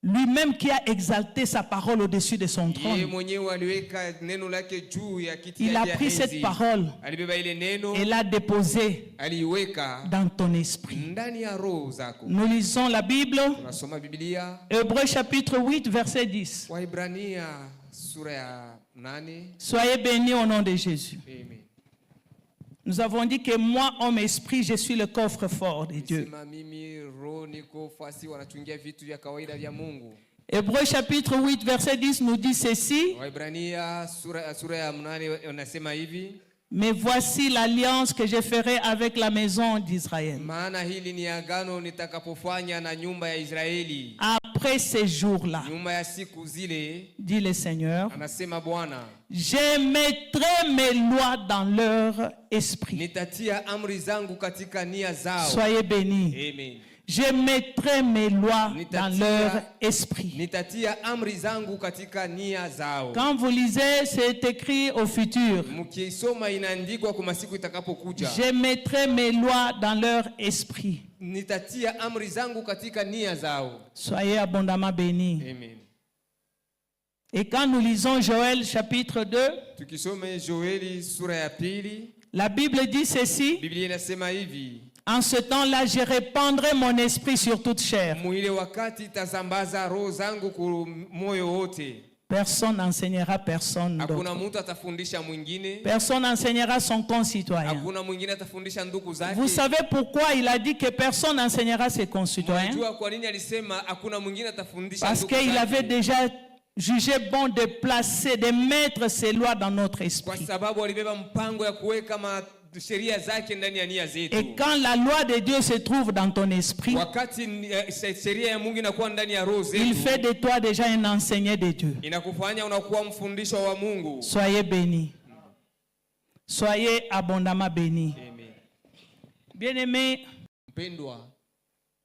Lui-même qui a exalté sa parole au-dessus de son Yeye trône. mwenyewe aliweka neno lake juu ya kiti Il a yake ya pris cette enzi. parole Alibeba ile neno, et l'a déposée aliiweka dans ton esprit. ndani ya roho zako. Nous lisons la Bible, Tunasoma Biblia, Hébreux chapitre 8, verset 10. Waebrania sura ya 8. Soyez bénis au nom de Jésus. Amen. Nous avons dit que moi, homme esprit, je suis le coffre-fort de Dieu. Sema mimi roho niko fasi wanachungia vitu vya kawaida vya Mungu. Hébreux chapitre 8, verset 10 nous dit ceci. Waebrania sura ya 8 unasema hivi: Mais voici l'alliance que je ferai avec la maison d'Israël. maana hili ni agano nitakapofanya na nyumba ya Israeli Après ces jours-là, nyuma ya siku zile, dit le Seigneur, anasema Bwana, je mettrai mes lois dans leur esprit. nitatia amri zangu katika nia zao. Soyez bénis. Amen. Je mettrai mes lois dans leur esprit. Nitatia amri zangu katika nia zao. Quand vous lisez, c'est écrit au futur. Mkiisoma inaandikwa kwa masiku itakapokuja. Je mettrai mes lois dans leur esprit. Nitatia amri zangu katika nia zao. Soyez abondamment bénis. Amen. Et quand nous lisons Joël chapitre 2, Tukisome Joeli sura ya 2, la Bible dit ceci. Biblia inasema hivi: En ce temps-là, je répandrai mon esprit sur toute chair. Mwile wakati tazambaza roho zangu kwa moyo wote. Personne n'enseignera personne Hakuna d'autre. mtu atafundisha mwingine. Personne n'enseignera son concitoyen. Hakuna mwingine atafundisha ndugu zake. Vous savez pourquoi il a dit que personne n'enseignera ses concitoyens? Unajua kwa nini alisema hakuna mwingine atafundisha Parce ndugu qu'il avait zake? déjà jugé bon de placer, de mettre ses lois dans notre Kwa esprit. sababu alibeba mpango ya kuweka sheria zake ndani ya nia Et zetu. quand la loi de Dieu se trouve dans ton esprit, Wakati sheria ya Mungu inakuwa ndani ya roho il zetu, fait de toi déjà un enseigné de Dieu. inakufanya unakuwa mfundisho wa Mungu. Soyez bénis. Soyez abondamment bénis. Amen. Bien-aimés, Mpendwa,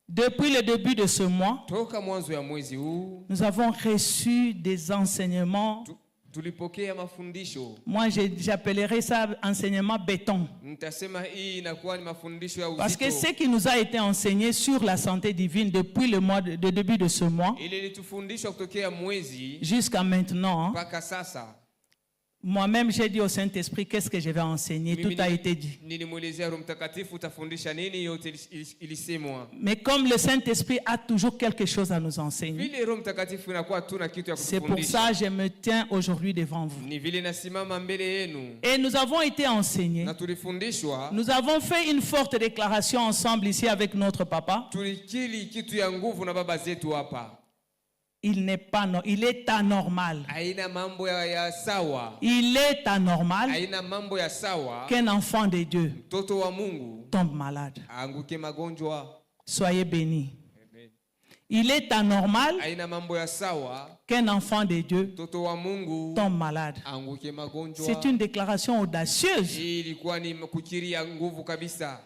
depuis le début de ce mois, toka mwanzo ya mwezi huu nous avons reçu des enseignements. tulipokea mafundisho. Moi, j'appellerais ça enseignement béton. Nitasema hii inakuwa ni mafundisho ya Parce que uzito. ce qui nous a été enseigné sur la santé divine depuis le mois de début de ce mois Ile litufundishwa kutokea mwezi jusqu'à maintenant, mpaka sasa. moi-même j'ai dit au Saint-Esprit qu'est-ce que je vais enseigner. Tout a été dit. Nilimwelezea Roho Mtakatifu utafundisha nini, yote ilisemwa. Mais comme le Saint-Esprit a toujours quelque chose à nous enseigner, Vile Roho Mtakatifu inakuwa tuna kitu ya c'est pour kutufundisha. ça que je me tiens aujourd'hui devant vous. Ni vile nasimama mbele yenu Et nous avons été enseignés. na tulifundishwa, Nous avons fait une forte déclaration ensemble ici avec notre papa. tulikili kitu ya nguvu na baba zetu hapa. Il est anormal. Haina mambo ya sawa, Il est anormal haina mambo ya sawa qu'un enfant de Dieu mtoto wa Mungu tombe malade. aanguke magonjwa. Soyez bénis. Amen. Il est anormal Haina mambo ya sawa qu'un enfant de Dieu mtoto wa Mungu tombe malade. aanguke magonjwa. C'est une déclaration audacieuse. Hii ilikuwa ni kukiri ya nguvu kabisa.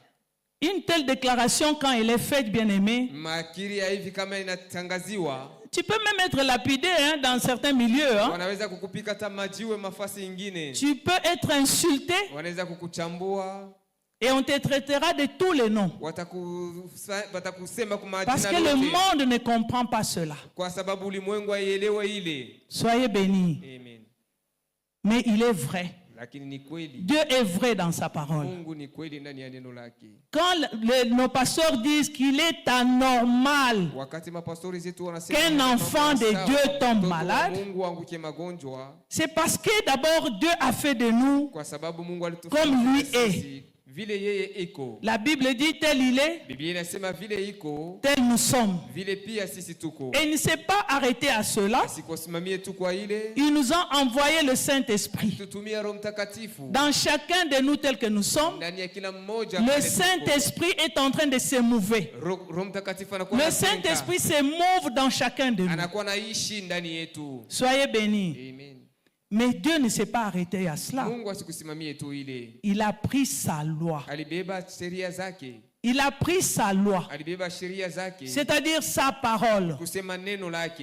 Une telle déclaration, quand elle est faite, bien-aimé, Makiri ya hivi kama inatangaziwa, tu peux même être lapidé dans certains milieux. Hein. wanaweza kukupika hata majiwe mafasi ingine, Tu peux être insulté wanaweza kukuchambua, et on te traitera de tous les noms. watakusema kwa Parce majina que le yote, monde ne comprend pas cela. kwa sababu ulimwengu haielewe ile. Soyez bénis. Amen. Mais il est vrai. Lakini ni kweli, Dieu est vrai dans sa parole. Mungu ni kweli ndani ya neno lake. Quand nos pasteurs disent qu'il est anormal Wakati mapastori zetu wanasema qu'un mambo enfant de sawa, Dieu tombe mtoto wa malade, Mungu anguke magonjwa, c'est parce que d'abord Dieu a fait de nous, kwa sababu Mungu Comme lui alitufanya est. sisi vile yeye iko. la Bible dit tel il est, Biblia inasema vile iko, tel nous sommes. vile pia sisi tuko. Et il ne s'est pas arrêté à cela. Asikusimamie tu kwa ile, Il nous a envoyé le Saint-Esprit. tutumia Roho Mtakatifu Dans chacun de nous tel que nous sommes, ndani ya kila mmoja. le pale tuko. Saint-Esprit est en train de se mouver. Roho Mtakatifu anakuwa Le anatenda, Saint-Esprit se mouve dans chacun de nous. anakuwa naishi ndani yetu. Soyez bénis. Amen. Mais Dieu ne s'est pas arrêté à cela. Mungu asikusimamie tu ile, Il a pris sa loi. alibeba sheria zake, Il a pris sa loi, alibeba sheria zake, c'est-à-dire sa parole, kusema neno lake,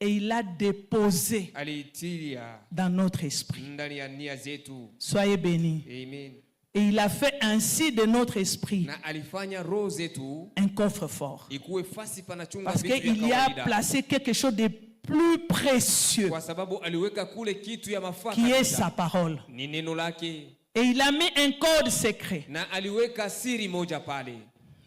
et il l'a déposé aliitilia dans notre esprit. ndani ya nia zetu. Soyez bénis. Amen. Et il a fait ainsi de notre esprit na alifanya roho zetu un coffre-fort. ikuwe fasi panachunga Parce vitu vya qu'il y a kawaida. placé quelque chose de plus précieux, Kwa sababu aliweka kule kitu ya mafaka qui est kabisa. sa parole. Ni neno lake, Et il a mis un code secret. na aliweka siri moja pale.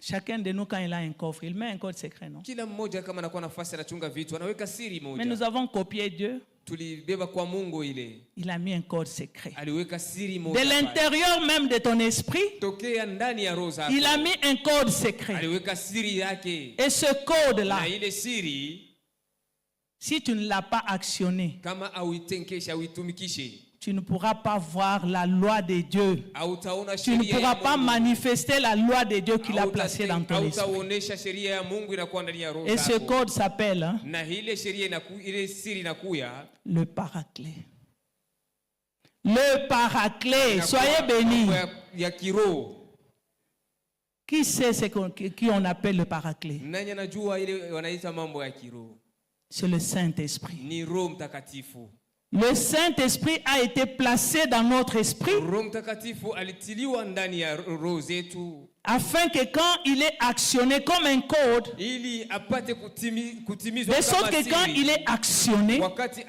Chacun de nous, quand il a un coffre, il met un code secret, non? Kila mmoja kama anakuwa nafasi anachunga vitu anaweka siri Mais moja. nous avons copié Dieu. Tulibeba kwa Mungu ile, Il a mis un code secret. aliweka siri De moja pale. l'intérieur même de ton esprit, Tokea ndani ya roho zako, il a mis un code secret. aliweka siri yake, Et ce code-là, na ile siri si tu ne l'as pas actionné, kama auitenkeshe auitumikishe, tu ne pourras pas voir la loi de Dieu. hautaona Tu ne sheria ya pourras pas Mungu. manifester la loi de Dieu qu'il a placée dans ton esprit. Hautaonesha sheria ya Mungu inakuwa ndani ya roho Et ce zako. code s'appelle hein, Na ile sheria ile siri inakuya le paraclet. Le paraclet. Soyez bénis. ya kiroho. Qui sait qui on appelle le paraclet? Nani anajua ile wanaita mambo ya kiroho? C'est le Saint-Esprit. Ni Roho Mtakatifu. Le Saint-Esprit a été placé dans notre esprit Roho Mtakatifu alitiliwa ndani ya roho zetu afin que quand il est actionné comme un code, ili apate kutimizwa de sorte que quand il est actionné, wakati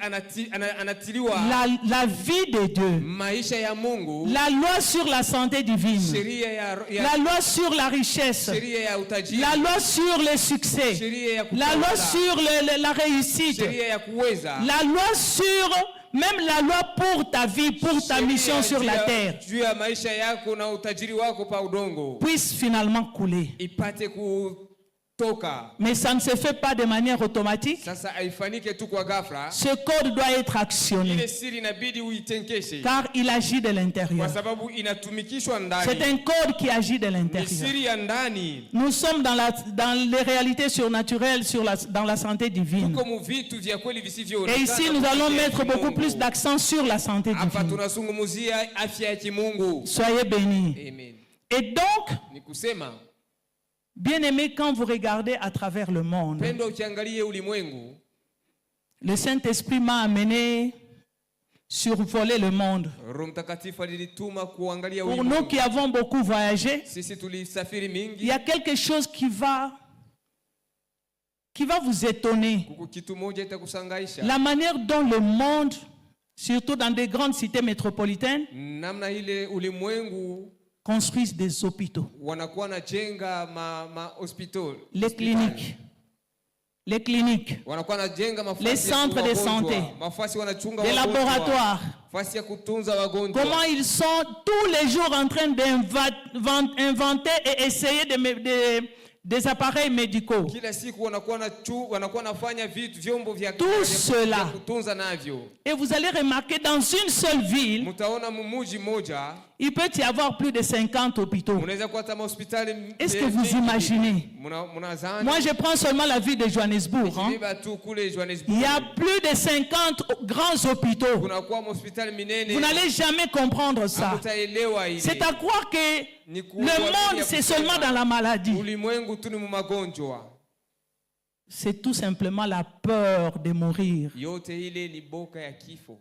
anatiliwa la vie de Dieu, maisha ya Mungu, la loi sur la santé divine, sheria ya la loi sur la richesse, sheria ya utajiri, la loi sur le succès, sheria ya la loi kutawala, sur la réussite, sheria ya kuweza, la loi sur même la loi pour ta vie, pour ta mission sur la terre, juu ya maisha yako na utajiri wako pa udongo puisse finalement couler. ipate kutoka. Mais ça ne se fait pas de manière automatique. Sasa haifanike tu kwa ghafla. Ce code doit être actionné Ile siri inabidi uitenkeshe car il agit de kwa l'intérieur. sababu inatumikishwa C'est ndani. un code qui agit de Ni l'intérieur. siri ya ndani. Nous sommes dans les réalités surnaturelles dans la santé divine. Tuko mu vitu vya kweli visivyo. Et ici, nous allons mettre beaucoup plus d'accent sur la santé Hapa divine. tunazungumzia afya ya kimungu. Soyez bénis. Amen. Et donc, Ni kusema bien-aimés, quand vous regardez à travers le monde, pendo ukiangalie ulimwengu, le Saint-Esprit m'a amené survoler le monde. Roho Mtakatifu alinituma kuangalia Pour nous ulimwengu. qui avons beaucoup voyagé, Sisi tulisafiri il mingi. y a quelque chose qui va vous étonner. Kuku kitu moja itakusangaisha. La manière dont le monde, surtout dans des grandes cités métropolitaines, Namna ile ulimwengu construisent des hôpitaux, wanakuwa na jenga hospital. les cliniques, Wanakuwa na jenga mafasi Les ya centres kutunza de wagonjwa. santé. Mafasi wanachunga des wagonjwa. laboratoires. Fasi ya kutunza wagonjwa. Comment ils sont tous les jours en train d'inventer et essayer des appareils médicaux. Kila siku wanakuwa nafanya vitu vyombo vya Tout cela. kutunza navyo. Et vous allez remarquer dans une seule ville, Mtaona mumuji moja il peut y avoir plus de 50 hôpitaux. mnaweza kuwa hata hospitali. Est-ce que vous imaginez? Mnazani. Moi, je prends seulement la ville de Johannesburg. Hein. Biba tu kule Johannesburg. Il y a plus de 50 grands hôpitaux. Kuna kuwa hospitali minene. Vous n'allez jamais comprendre ça. Hamtaelewa ile. C'est à croire que Ni le kuambiwa monde, c'est seulement dans la maladie. Ulimwengu tu ni mu magonjwa. C'est tout simplement la peur de mourir. Yote ile ni boka ya kifo.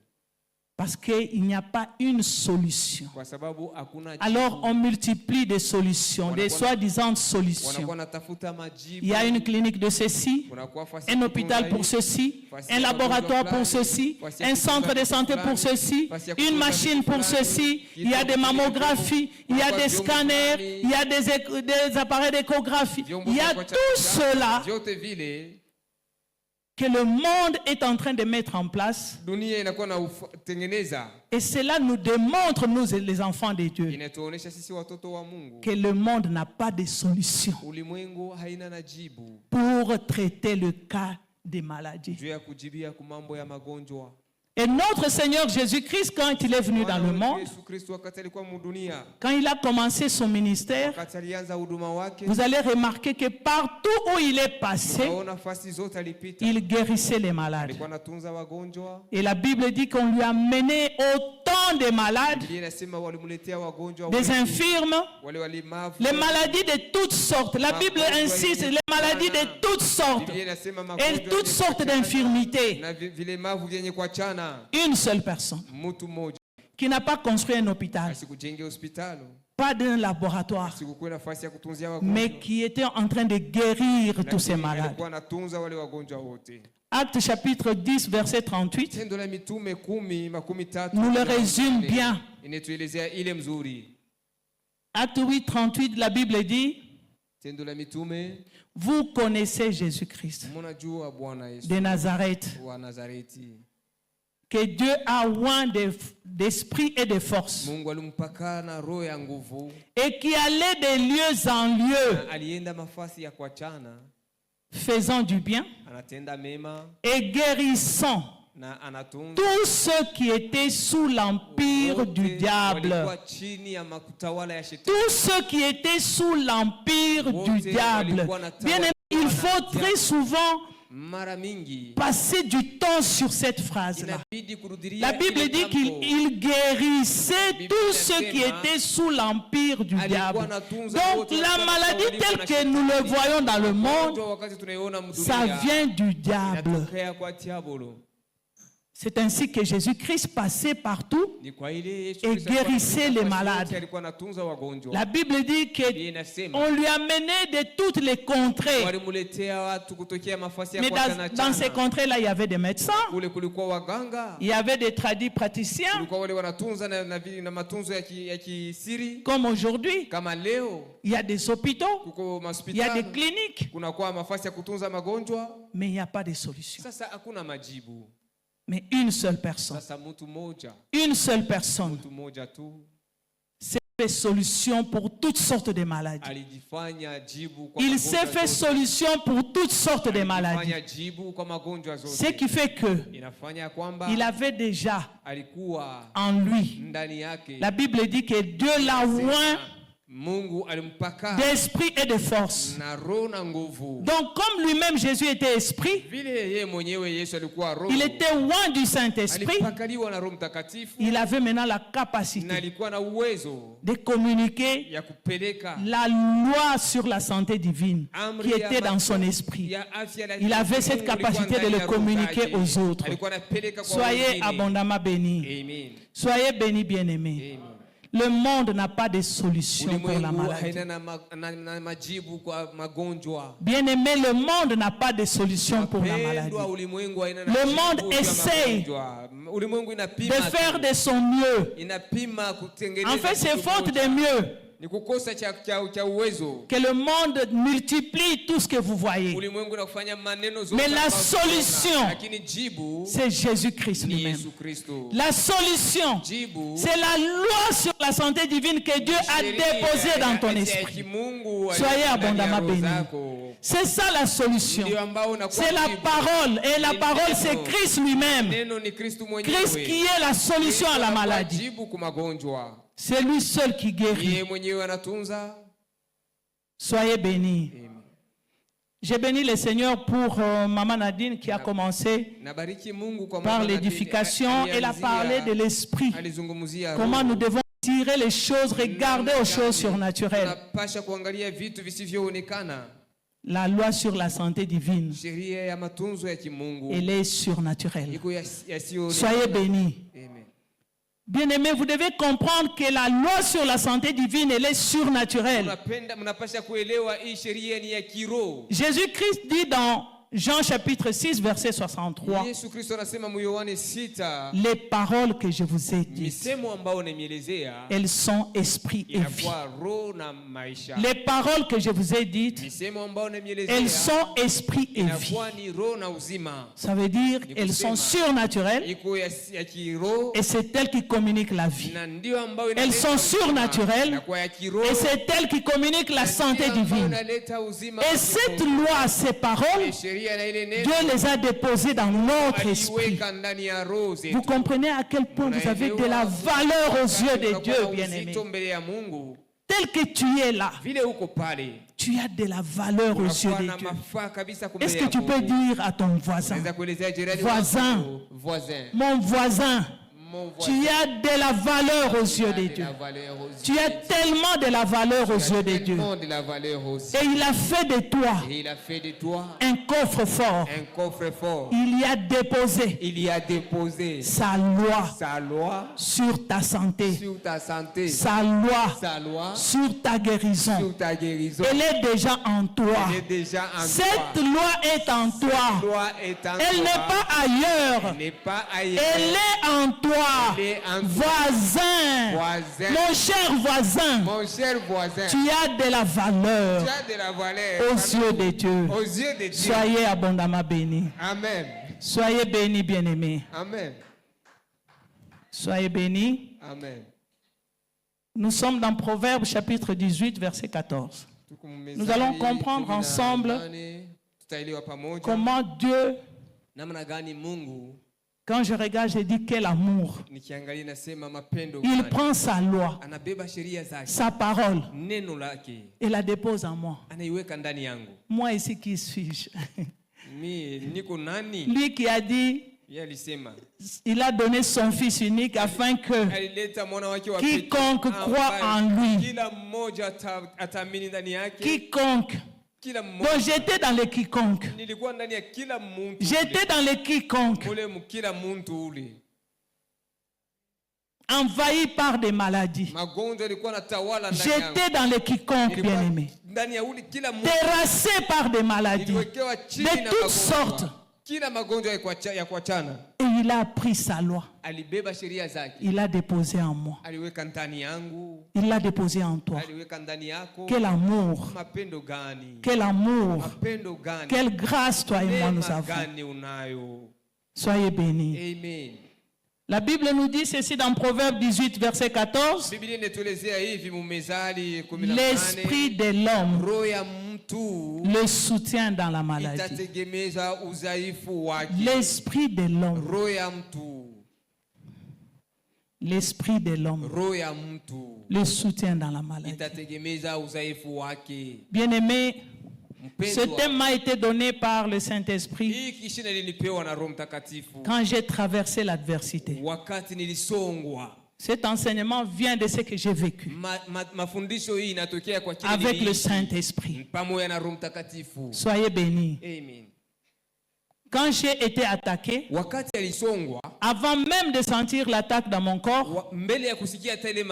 Parce qu'il n'y a pas une solution. Kwa sababu hakuna Alors on multiplie des solutions, des soi-disant solutions. wanakuwa natafuta majibu. Il y a une clinique de ceci, Kunakuwa fasi un ya hôpital kutunza pour hii, ceci, fasi un ya laboratoire wagonjwa pour fulani, ceci, fasi ya un kutunza centre de vitu santé pour fulani, ceci, fasi ya une kutunza machine vitu pour fulani, ceci, il y a kitu des fulani, mammographies, il y a kunakuwa des vyombo scanners, fulani, il y a des appareils d'échographie. vyombo Il y a vya tout kuchakata, cela vyote vile que le monde est en train de mettre en place. dunia inakuwa na tengeneza. Et cela nous démontre, nous les enfants de Dieu, Inatuonesha sisi watoto wa Mungu que le monde n'a pas de solution ulimwengu haina na jibu pour traiter le cas des maladies. juu ya kujibia kwa mambo ya magonjwa. Et notre Seigneur Jésus-Christ, quand il est venu dans le monde, Yesu Kristo wakati alikuwa mudunia, quand il a commencé son ministère, wakati alianza huduma wake, vous allez remarquer que partout où il est passé, unaona fasi zote alipita, il guérissait les malades. alikuwa anatunza wagonjwa. Et la Bible dit qu'on lui a mené autant de malades, Biblia inasema walimletea wagonjwa des wengi, infirmes, wale walemavu. les maladies de toutes sortes. La Bible insiste, les maladies de toutes sortes Biblia inasema et magonjwa toutes yenye sortes kuachana d'infirmités. na vilemavu vyenye kuachana. Une seule personne Mtu mmoja qui n'a pas construit un hôpital, asikujenge hospitali, pas d'un laboratoire, sikukuwe nafasi ya kutunzia wagonjwa, mais qui était en train de guérir tous ces lakini malades. alikuwa anatunza wale wagonjwa wote. Acte chapitre 10, verset 38, Tendo la Mitume 10:13 nous le résume bien. inatuelezea ile mzuri. Acte 8, 38, la Bible dit, Tendo la Mitume, vous connaissez Jésus-Christ mnajua Bwana Yesu de Nazareth, wa Nazareti. que Dieu a oint d'esprit et de force, Mungu alimpaka na roho ya nguvu, et qui allait de lieu en lieu, na alienda mafasi ya kuachana, faisant du bien anatenda mema et guérissant na anatunza tous ceux qui étaient sous l'empire wote du diable. walikuwa chini ya makutawala ya shetani. Tous ceux qui étaient sous l'empire du Wote diable. walikuwa na Bien aimé, il faut très souvent Mara mingi passer du temps sur cette phrase-là. inabidi kurudilia La Bible ile dit mambo. qu'il guérissait Bible tous ceux qui inasema, étaient sous l'empire du alikuwa diable. anatunza Donc wote la walikuwa maladie wanatawaliwa telle na que nous le shetani. voyons dans le monde, Ugonjwa wakati tunaiona ça mdunia, vient du diable. inatokea kwa diabolo. C'est ainsi que Jésus-Christ passait partout Ni kwa ile Yesu et Kristo guérissait alikuwa les nafasi malades. yote, alikuwa anatunza wagonjwa. La Bible dit Biblia inasema qu'on lui amenait de toutes les contrées. walimuletea watu kutokea mafasi ya Mais kuachana dans ces chana. contrées-là, il y avait des médecins, Kule kulikuwa waganga, il y avait des praticiens, kulikuwa wale wanatunza na matunzo ya kisiri. comme aujourd'hui. Kama leo Il y a des hôpitaux, kuko il y a des hospitali, cliniques, kunakuwa mafasi ya kutunza magonjwa. mais il n'y a pas de solution. Sasa hakuna majibu. Mais une seule personne, Sasa mtu moja tu s'est fait solution pour toutes sortes de maladies. alijifanya jibu kwa Il s'est fait magonjwa zote. solution pour toutes sortes de maladies. Alijifanya jibu kwa magonjwa Ce zote. qui fait que Inafanya kwamba il avait déjà alikuwa en lui. ndani yake. La Bible dit que Dieu l'a oint Mungu alimpaka d'esprit et de force. na roho na nguvu. Donc comme lui-même Jésus était esprit, Vile yeye mwenyewe Yesu alikuwa roho. il était oint du Saint-Esprit, Alipakaliwa na Roho Mtakatifu il avait maintenant la na capacité alikuwa na uwezo de communiquer ya kupeleka la loi sur la santé divine amri qui ya était dans ma- son esprit. ya afya la Il avait cette Mungu ilikuwa capacité de ndani le ya roho communiquer zake. aux autres. Alikuwa anapeleka kwa Soyez wengine. abondamment bénis. Amen. Soyez bénis, bien-aimés. Amen. Le monde n'a pas de solution pour la Ulimwengu maladie. haina na majibu kwa magonjwa. Bien-aimés, le monde n'a pas de solution pour la maladie. Wapendwa, ulimwengu haina na Le jibu monde juu ya essaye magonjwa. Ulimwengu De inapima faire tu. de son mieux. Inapima kutengeneza En fait, c'est kitu faute moja. de mieux Ni kukosa cha uwezo. que le monde multiplie tout ce que vous voyez. Ulimwengu unafanya maneno zote Mais la ambazo solution, tunaona, lakini jibu C'est Jésus-Christ ni lui-même. Yesu Kristo. La solution, Jibu c'est la loi sur la santé divine que Dieu a sheria déposée dans ton ya esprit. kimungu Soyez ndani ya abondamment roho bénis. zako. C'est ça la solution. Ndio ambao unakuwa C'est la jibu. parole. Et la Ni parole, neno. c'est Christ lui-même. Neno ni Kristo mwenyewe. Christ qui est la solution à la Kristo anakuwa maladie. jibu kwa magonjwa. C'est lui seul qui guérit. Yeye mwenyewe anatunza. Soyez bénis. Amen. J'ai béni le Seigneur pour Maman Nadine qui a commencé Nabariki Mungu kwa par maana l'édification. Elle a parlé de l'esprit. alizungumzia Comment roho. nous devons tirer les choses, regarder aux choses surnaturelles. Tunapasha kuangalia vitu visivyoonekana. La loi sur la santé divine, Sheria ya matunzo ya kimungu elle est surnaturelle. iko yasiyoonekana. Soyez bénis. Amen. Bien-aimés, vous devez comprendre que la loi sur la santé divine, elle est surnaturelle. Mnapasha kuelewa hii sheria ni ya kiroho. Jésus-Christ dit dans Jean chapitre 6, verset 63, Yesu Kristo anasema mu Yohane 6, les paroles que je vous ai dites, misemo ambao nimeelezea elles sont esprit et vie. inakuwa roho na maisha. Les paroles que je vous ai dites, Misemo ambao nimeelezea elles sont esprit et vie. inakuwa ni roho na uzima. Ça veut dire elles sont surnaturelles Iko ya kiroho et c'est elles qui communiquent la vie. na ndio ambao Elles sont uzima. surnaturelles Inakuwa ya kiroho et c'est elles qui communiquent la santé ndio ambao divine. inaleta uzima Et wa cette kiroho. loi, ces paroles, Sheria na ile neno Dieu les a déposées dans notre esprit. aliweka ndani ya roho zetu. Vous comprenez à quel point vous avez de la valeur aux yeux de Dieu, bien-aimé. mbele ya Mungu. Tel que tu es là, Vile uko pale tu as de la valeur aux yeux unakuwa de na Dieu. mafaa kabisa mbele Est-ce ya que tu peux Mungu. dire à ton voisin, Unaweza kuelezea jirani Voisin. wako, voisin, mon voisin, mon Tu voisin. as de la valeur aux yeux de De Dieu. la valeur aux Tu yeux as de Dieu. tellement de la valeur aux Tu as yeux de Dieu. tellement de la valeur aux yeux. Et il a fait de toi Et il a fait de toi un coffre fort. un coffre fort. Il y a déposé Il y a déposé sa loi sa loi sur ta santé, sur ta santé, sa loi sa loi sur ta guérison. sur ta guérison. Elle est déjà en toi. Elle est déjà en Cette toi. loi est en Cette toi. loi est en Elle toi. n'est pas ailleurs. Elle n'est pas ailleurs. Elle est en toi. Elle est en toi. Voisin. Voisin. Mon cher voisin, Mon cher voisin, tu as de la valeur tu as de la valeur aux yeux de Dieu. aux yeux de Dieu. Soyez abondamment bénis. Amen. Soyez bénis, bien-aimés. Amen. Soyez bénis. Amen. Nous sommes dans Proverbes chapitre 18, verset 14. Nous allons comprendre ensemble comment Dieu, namna gani Mungu quand je regarde, je dis quel amour. nikiangalia nasema mapendo Il gani. prend sa loi, Anabeba sheria zake, sa parole, neno lake et la dépose en moi. anaiweka ndani yangu. Moi ici, qui suis-je? Mi niko nani? Lui qui a dit, Yeye alisema il a donné son fils unique afin que alileta mwana wake wa pekee quiconque croit ambaye en lui, kila mmoja ataamini ndani yake. quiconque. Kila Donc mmoja. j'étais dans les quiconque. Nilikuwa ndani ya kila muntu. J'étais dans les quiconque, Ule kila muntu ule. envahi par des maladies. Magonjwa yalikuwa yanatawala ndani yangu. J'étais dans les quiconque, Nilikuwa bien-aimés. ndani ya ule kila muntu. Terrassé par des maladies Niliwekewa chini de na toutes magonjwa. sortes. Kila magonjwa ya kuachana. Et il a pris sa loi. Alibeba sheria zake. Il l'a déposé en moi. Aliweka ndani yangu. Il l'a déposé en toi. Aliweka ndani yako. Quel amour. Mapendo gani? Quel amour. Mapendo gani? Quelle grâce toi et moi nous Neema avons. gani unayo? Soyez bénis. Amen. La Bible nous dit ceci dans Proverbe 18, verset 14. Biblia inatuelezea hivi Mumezali 18. L'esprit de l'homme Roho ya mtu le soutient dans la maladie. itategemeza udhaifu wake. L'esprit de l'homme. Roho ya mtu. L'esprit de l'homme Roho ya mtu le soutient dans la maladie. itategemeza udhaifu wake. Bien-aimé, ce Mpendwa, thème m'a été donné par le Saint-Esprit hii kishina nilipewa na Roho Mtakatifu quand j'ai traversé l'adversité. wakati nilisongwa. Cet enseignement vient de ce que j'ai vécu Mafundisho hii inatokea kwa kile avec le niliishi Saint-Esprit. pamoja na Roho Mtakatifu. Soyez bénis. Amen. Quand j'ai été attaqué, Wakati alisongwa, avant même de sentir l'attaque dans mon corps, mbele ya kusikia hata ile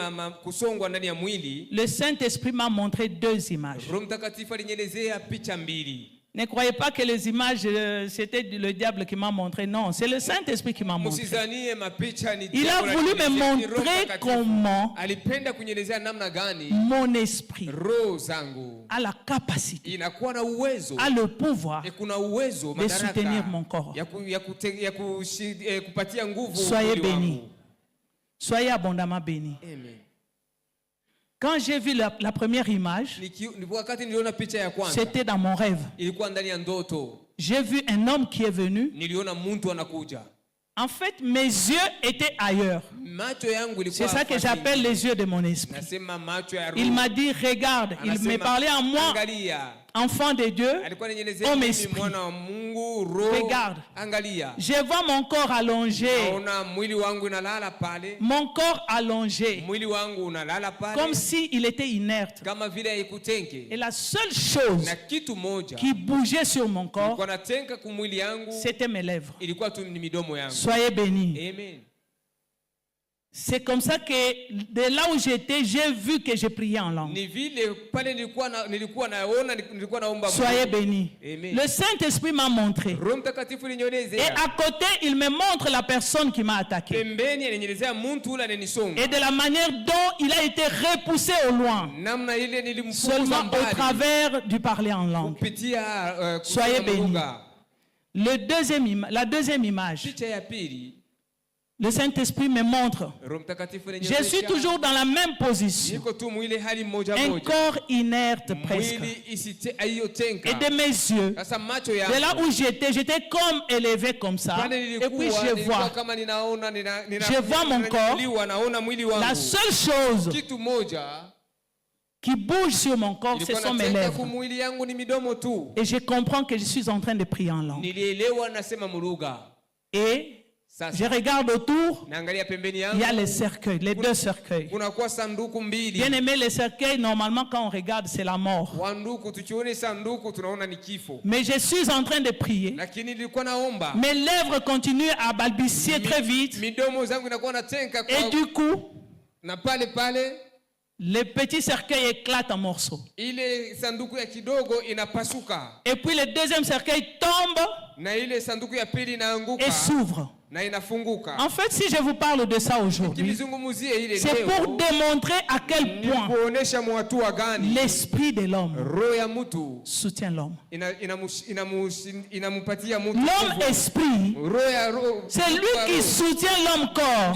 kusongwa ndani ya mwili, le Saint-Esprit m'a montré deux images. Roho Mtakatifu alinielezea picha mbili. Ne croyez pas que les images, c'était le diable qui m'a montré. Non, c'est le Saint-Esprit qui m'a montré. Msizanie mapicha ni Il a jambo la voulu me kunielezea, ni Roho montrer Mtakatifu. comment Alipenda kunielezea namna gani mon esprit roho zangu a la capacité, inakuwa na uwezo, a le pouvoir kuna uwezo, de soutenir mon madaraka corps. kupatia nguvu Soyez mwili wangu. bénis. Soyez abondamment bénis. Amen. Quand j'ai vu la première image, Wakati niliona picha ya kwanza, c'était dans mon rêve. ilikuwa ndani ya ndoto. J'ai vu un homme qui est venu. Niliona mtu anakuja. En fait, mes yeux étaient ailleurs. Macho yangu ilikuwa C'est ça que hapa j'appelle chini. les yeux de mon esprit. Nasema macho ya roho. Il m'a dit, regarde, il Anasema, me parlait à moi, angalia. enfant de Dieu. Alikuwa ananielezea Homme mimi esprit. mwana wa Mungu, roho. Regarde. Angalia. Je vois mon corps allongé. Naona mwili wangu unalala pale. Mon corps allongé. Mwili wangu unalala pale. Comme s'il était inerte. Kama vile haikutenke. Et la seule chose Na kitu moja qui bougeait sur mon corps, ilikuwa natenka kumwili yangu, c'était mes lèvres. ilikuwa tu ni midomo yangu. Soyez bénis. Amen. C'est comme ça que de là où j'étais, j'ai vu que je priais en langue. Ni vile pale nilikuwa naomba. Soyez bénis. Amen. Le Saint-Esprit m'a montré. Roho Mtakatifu Et alinielezea. à côté, il me montre la personne qui m'a attaqué. Pembeni alinielezea mtu ule ananisonga. Et de la manière dont il a été repoussé au loin. Namna ile nilimfukuza Seulement au mbali. travers du parler en langue. Kupitia Soyez kusema bénis. lugha. La deuxième image, Picha ya pili, le Saint-Esprit me montre. Roho Mtakatifu Je alinielezea. suis toujours dans la même position. Niko tu mwili hali moja Un moja. corps inerte presque. Mwili isite aiyotenka. Et de mes yeux, Sasa macho de yangu. là où j'étais comme élevé comme ça. Pale Et puis nilikuwa je vois kama ninaona Je vois mon corps. naona mwili wangu. la seule chose Kitu moja qui bouge sur mon corps, ce ilikuwa sont mes natenka lèvres. kumwili yangu ni midomo tu. Et je comprends que je suis en train de prier en langue. Nilielewa nasema mulugha. Et Je regarde autour, naangalia pembeni il y a yangu les cercueils, les deux cercueils. kunakuwa sanduku mbili. Bien aimé, les cercueils, normalement, quand on regarde, c'est la mort. Wanduku, tukione sanduku tunaona ni kifo. Mais je suis en train de prier. Lakini nilikuwa naomba. Mes lèvres continuent à balbutier très vite. Midomo zangu inakuwa natenka kwa. Et du coup, Na pale le petit cercueil éclate en morceaux. ile sanduku ya kidogo inapasuka. Et puis le deuxième cercueil tombe Na ile sanduku ya pili inaanguka. et s'ouvre. Na inafunguka. En fait, si je vous parle de ça aujourd'hui, c'est pour démontrer à quel point l'esprit de l'homme soutient l'homme. L'homme esprit, c'est lui qui soutient l'homme corps.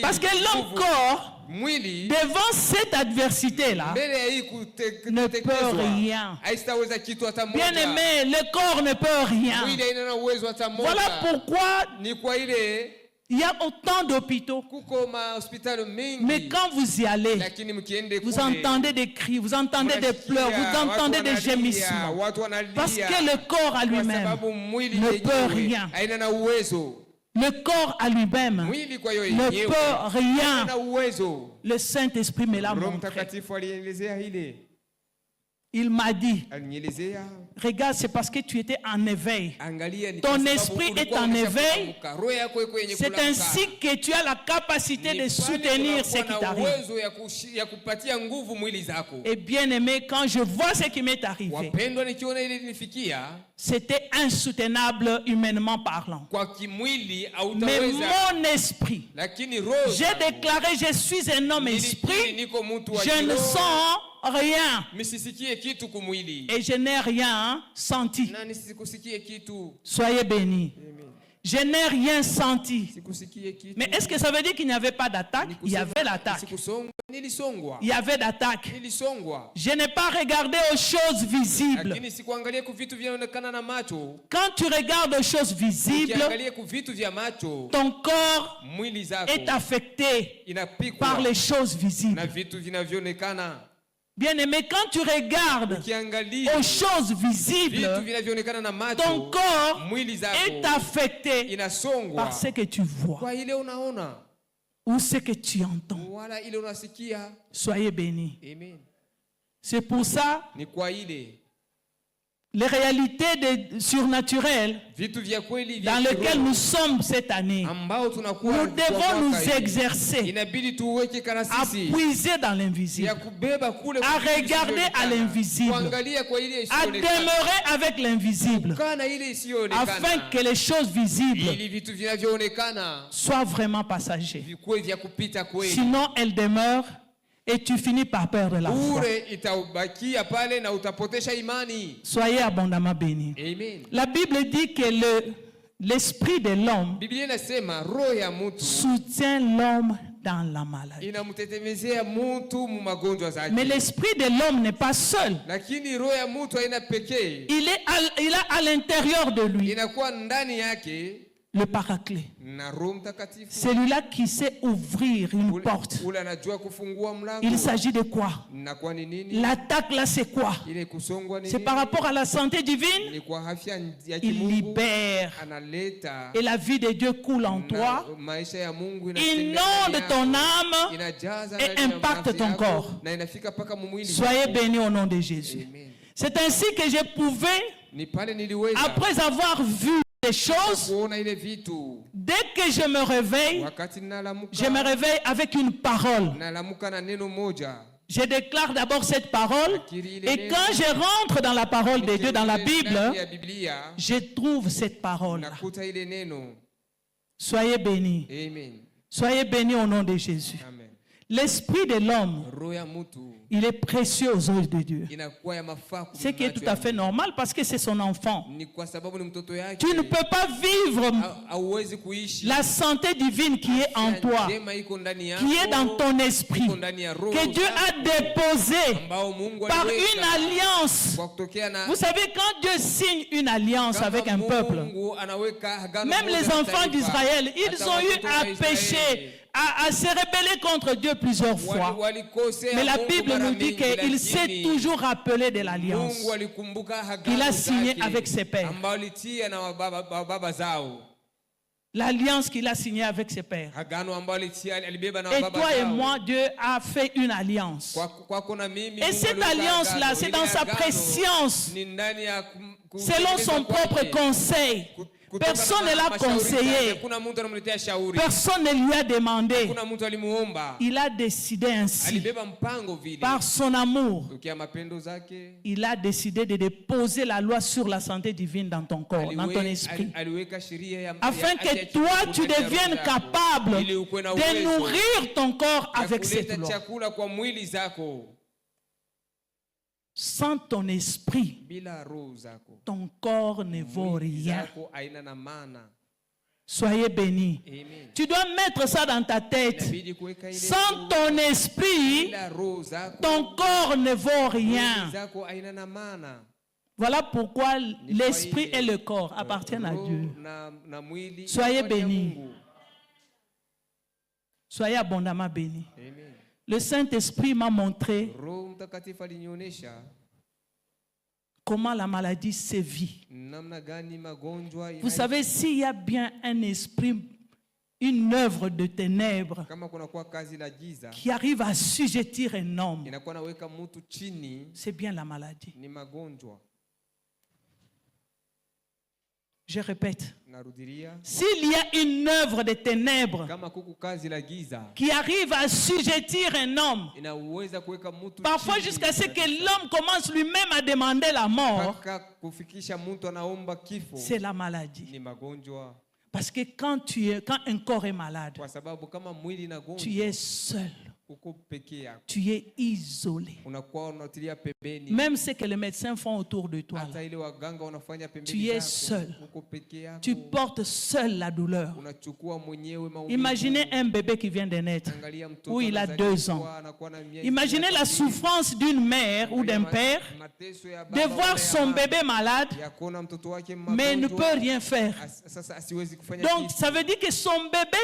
Parce que l'homme corps, devant cette adversité-là, ne peut rien. Bien aimé, le corps ne peut rien. Voilà pourquoi il y a autant d'hôpitaux. Mais quand vous y allez, vous entendez des cris, vous entendez des pleurs, vous entendez des gémissements. Parce que le corps à lui-même ne peut rien. Le corps à lui-même ne peut rien. Le Saint-Esprit me l'a montré. Il m'a dit, regarde, c'est parce que tu étais en éveil. Ton esprit est en éveil. C'est ainsi que tu as la capacité de soutenir ce qui t'arrive. Et bien aimé, quand je vois ce qui m'est arrivé, c'était insoutenable humainement parlant. Mais mon esprit, j'ai déclaré, je suis un homme esprit, je ne sens rien. Et je n'ai rien senti. Soyez bénis. Je n'ai rien senti. Mais est-ce que ça veut dire qu'il n'y avait pas d'attaque? Il y avait l'attaque. Il y avait d'attaque. Je n'ai pas regardé aux choses visibles. Quand tu regardes aux choses visibles, ton corps est affecté par les choses visibles. Bien aimé, quand tu regardes aux choses visibles, ton corps est affecté par ce que tu vois ou ce que tu entends. Soyez bénis. C'est pour ça, les réalités surnaturelles dans lesquelles nous sommes cette année, nous devons nous exercer à puiser dans l'invisible, à regarder à l'invisible, à demeurer avec l'invisible, afin que les choses visibles soient vraiment passagères. Sinon, elles demeurent et tu finis par perdre la foi. Soyez abondamment bénis. La Bible dit que l'esprit de l'homme soutient l'homme dans la maladie. Mais l'esprit de l'homme n'est pas seul. Il a à l'intérieur de lui le paraclet. Celui-là qui sait ouvrir une porte. Il s'agit de quoi? L'attaque là, c'est quoi? C'est par rapport à la santé divine. Il libère. Et la vie de Dieu coule en toi. Inonde ton âme et impacte ton corps. Soyez bénis au nom de Jésus. C'est ainsi que je pouvais, après avoir vu des choses, dès que je me réveille avec une parole. Je déclare d'abord cette parole et quand je rentre dans la parole de Dieu, dans la Bible, je trouve cette parole. Soyez bénis. Soyez bénis au nom de Jésus. L'esprit de l'homme, il est précieux aux yeux de Dieu. Ce qui est tout à fait normal parce que c'est son enfant. Tu ne peux pas vivre la santé divine qui est en toi, qui est dans ton esprit, que Dieu a déposé par une alliance. Vous savez, quand Dieu signe une alliance avec un peuple, même les enfants d'Israël, ils ont eu à pécher, à se rebeller contre Dieu plusieurs fois. Mais la Bible nous dit qu'il s'est toujours rappelé de l'alliance qu'il a signée avec ses pères. l'alliance qu'il a signée avec ses pères. Agano ambalo alibeba na Et baba toi et zao. moi, Dieu a fait une alliance. Kwako na mimi, Et Mungu cette aliweka alliance-là, agano. c'est Ile dans sa agano préscience, ni ndani ya selon son propre conseil. Personne ne l'a conseillé. Kuna mtu anamletea shauri. Personne ne lui a demandé. Kuna mtu alimuomba. Il a décidé ainsi. Alibeba mpango vile. Par son amour, Ukia mapendo zake. il a décidé de déposer la loi sur la santé divine dans ton corps, dans ton esprit. Aliweka sheria ya Afin que toi, tu deviennes capable de nourrir ton corps avec cette loi. chakula kwa mwili zako. Sans ton esprit, Bila roho zako. ton corps ne vaut Mwili rien. zako haina na maana. Soyez bénis. Amen. Tu dois mettre ça dans ta tête. Inabidi kuweka ile Sans ton esprit, bila roho zako. ton corps ne vaut Mwili rien. zako haina na maana. Voilà pourquoi l'esprit et le corps appartiennent à Dieu. Na mwili Soyez inakuwa ni ya bénis. Mungu. Soyez abondamment bénis. Amen. Le Saint-Esprit m'a montré Roho Mtakatifu alinionyesha comment la maladie sévit. namna gani magonjwa Vous savez, s'il y a bien un esprit, une œuvre de ténèbres kama kunakuwa kazi la giza qui arrive à assujettir un homme, inakuwa naweka mtu chini, c'est bien la maladie. ni magonjwa. Je répète, Narudilia, s'il y a une œuvre de ténèbres kama kuku kazi la giza qui arrive à assujettir un homme, inaweza kuweka mtu parfois chini jusqu'à ce que l'homme commence lui-même à demander la mort, mpaka kufikisha mtu anaomba kifo, c'est la maladie. ni magonjwa. Parce que quand un corps est malade, Kwa sababu kama mwili na tu gonjwa es seul, uko peke yako, tu es isolé. unakuwa unatilia pembeni. Même ce que les médecins font autour de toi, là, Hata ile waganga wanafanya tu pembeni es yako, seul. uko peke yako, Tu portes seul la douleur. unachukua mwenyewe maumivu. Imaginez un bébé qui vient de naître, Angalia mtoto où il a anazaliwa, 2 ans. anakuwa na miezi Imaginez la 2. souffrance d'une mère ou d'un père Mateso ya de baba voir wala ya son mama, bébé malade, ya kuona mtoto wake mais ne magonjwa, peut rien faire. sasa asiwezi kufanya Donc, kitu. ça veut dire que son bébé,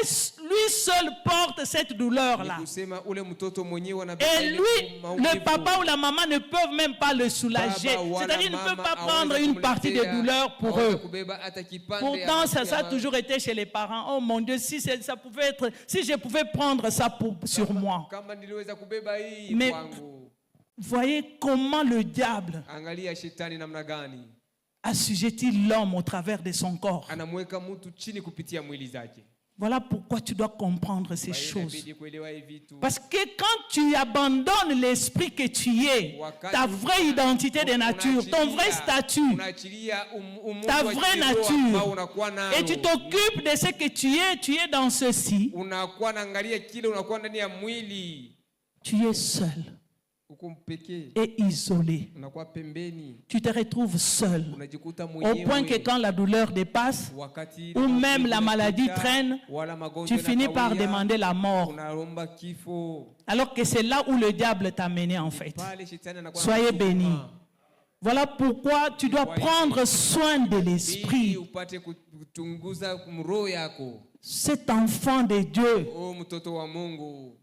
lui seul, porte cette douleur-là. Ni kusema ule mtoto mwenyewe anabeba Et ile lui, maumivu. le papa ou la maman ne peuvent même pas le soulager. Baba wala C'est-à-dire, ne mama peuvent pas hawezi prendre une partie des kumletea, douleurs pour hawezi eux. kubeba hata kipande Pourtant, ya ça a mama. toujours été chez les parents. Oh mon Dieu, si ça pouvait être, si je pouvais prendre ça sur moi. Kama niliweza kubeba hii Mais- kwangu. Voyez comment le diable Angalia shetani namna gani assujettit l'homme au travers de son corps. anamweka mtu chini kupitia mwili zake. Voilà pourquoi tu dois comprendre ces Kwa hiyo choses. inabidi kuelewa hivi vitu. Parce que quand tu abandonnes l'esprit que tu es, ta vraie identité de nature, ton vrai statut, unaachilia umungu ta wa vraie kiroho ambao nature, unakuwa nao. et tu t'occupes de ce que tu es dans ceci, Unakuwa naangalia kile unakuwa ndani ya mwili, tu es seul uko mpekee, et isolé. unakuwa pembeni, Tu te retrouves seul. unajikuta Au point que mwenyewe. quand la douleur dépasse, Wakati ou même la inapita, maladie traîne, wala magonjwa tu finis par yanakawia, demander la mort. unaomba kifo. Alors que c'est là où le diable t'a mené en fait. Pale shetani anakuwa Soyez anasukuma. bénis. Voilà pourquoi tu dois prendre soin de Ili l'esprit. upate kutunguza roho yako. Cet enfant de Dieu, O mtoto wa Mungu,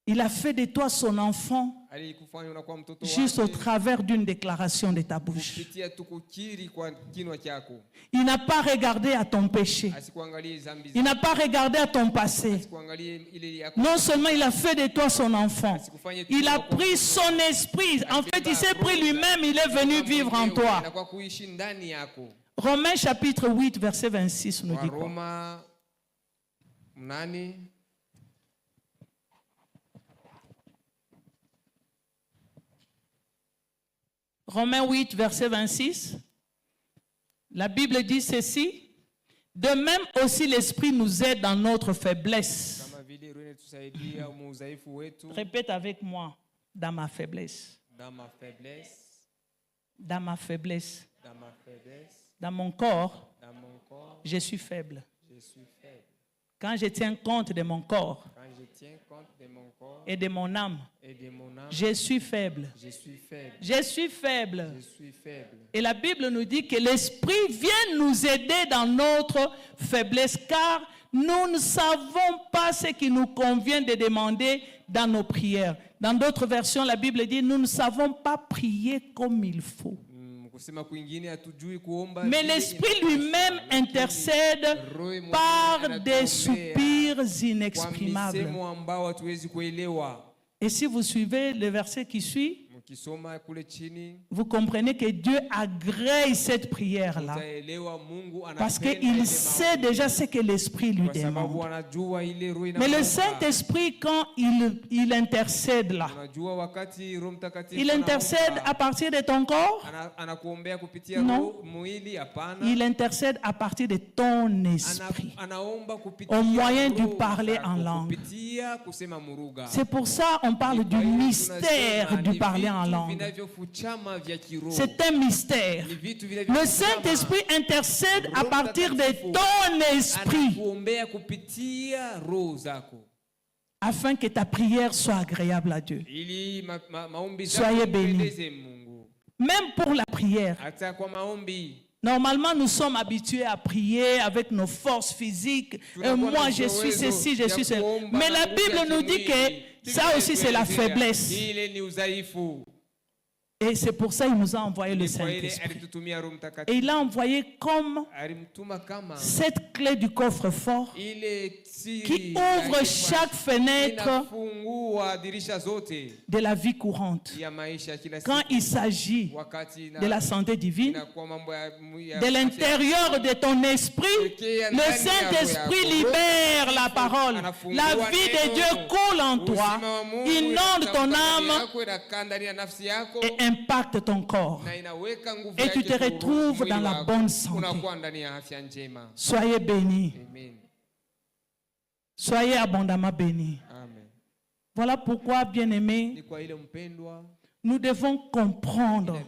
il a fait de toi son enfant alikufanya unakuwa mtoto juste au wake travers d'une déclaration de ta bouche. kupitia tu kukiri kwa kinywa chako. Il n'a pas regardé à ton péché. Asikuangalie dhambi Il zako, n'a pas regardé à ton passé. asikuangalie ile yako. Non seulement il a fait de toi son enfant, il a pris son esprit. En fait, il s'est pris lui-même, il est venu vivre en toi. Anakuwa kuishi ndani yako. Romains chapitre 8, verset 26 nous dit quoi? Waroma 8 Romains 8, verset 26. La Bible dit ceci. De même aussi l'Esprit nous aide dans notre faiblesse. kama vile Roho inatusaidia mu udhaifu wetu, Répète avec moi. Dans ma faiblesse. dans ma faiblesse, Dans ma faiblesse. dans ma faiblesse, Dans mon corps, dans mon corps, je suis faible. je suis faible. Quand je tiens compte de mon corps Quand je tiens compte de mon corps et de mon âme, et de mon âme, je suis faible. je suis faible. Je suis faible. Je suis faible. Et la Bible nous dit que l'Esprit vient nous aider dans notre faiblesse, car nous ne savons pas ce qui nous convient de demander dans nos prières. Dans d'autres versions, la Bible dit, nous ne savons pas prier comme il faut. Kusema kwingine hatujui kuomba. Mais vile l'Esprit inapaswa. lui-même Lakini intercède Roho mwenyewe par des anatuombea soupirs kwa inexprimables. misemo ambao hatuwezi kuelewa. Et si vous suivez le verset qui suit, Mkisoma kule chini vous comprenez que Dieu agrée cette prière-là. utaelewa Mungu Parce anapenda qu'il ile sait maombi. déjà ce que l'Esprit lui Kwa sababu demande. anajua ile roho Mais inaomba. le Saint-Esprit, quand il intercède là, Unajua wakati Roho Mtakatifu il intercède anaomba, à partir de ton corps, anakuombea kupitia Non. roho mwili? Hapana. il intercède à partir de ton esprit. Anaomba kupitia Au moyen du roho parler zako, en langue. kupitia kusema muruga. C'est pour ça qu'on parle du Kwa hiyo mystère tunasema du ni parler en vitu langue. vinavyofuchama vya kiroho. C'est un mystère. Ni vitu Le vinavyofuchama. Saint-Esprit intercède à Roho partir de Mtakatifu ton esprit anakuombea kupitia roho zako afin que ta prière soit agréable à Dieu. ili maombi Soyez zako bénis. mpendeze Mungu. Même pour la prière. Hata kwa maombi Normalement, nous sommes habitués à prier avec nos forces physiques. Moi, je suis ceci, je suis cela. Mais la Bible nous dit que ça aussi, c'est la faiblesse. ile ni udhaifu. Et c'est pour ça qu'il nous a envoyé le Kwa ile Saint-Esprit. alitutumia Roho Et Mtakatifu. il a envoyé comme Alimtuma kama cette clé du coffre-fort ile siri qui ya ouvre hekima chaque fenêtre inafungua dirisha zote de la vie courante. ya maisha ya kila Quand siku. il s'agit Wakati de la santé divine, inakuwa mambo ya de l'intérieur de ton esprit, le Saint-Esprit libère la parole. La vie de Dieu coule en toi, inonde ton âme et impacte ton corps. Et tu te retrouves dans la bonne santé. Soyez bénis. Soyez abondamment bénis. Voilà pourquoi, bien-aimés, nous devons comprendre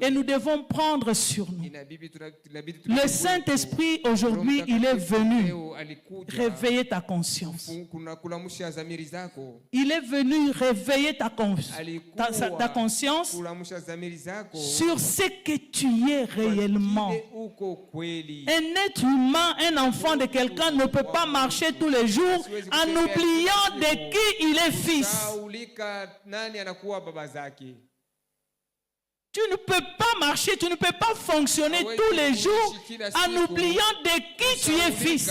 et nous devons prendre sur nous. Le Saint-Esprit, aujourd'hui, il est venu réveiller ta conscience. Il est venu réveiller ta conscience sur ce que tu es réellement. Un être humain, un enfant de quelqu'un ne peut pas marcher tous les jours en oubliant de qui il est fils. Tu ne peux pas marcher, tu ne peux pas fonctionner tous les jours en oubliant de qui tu es fils.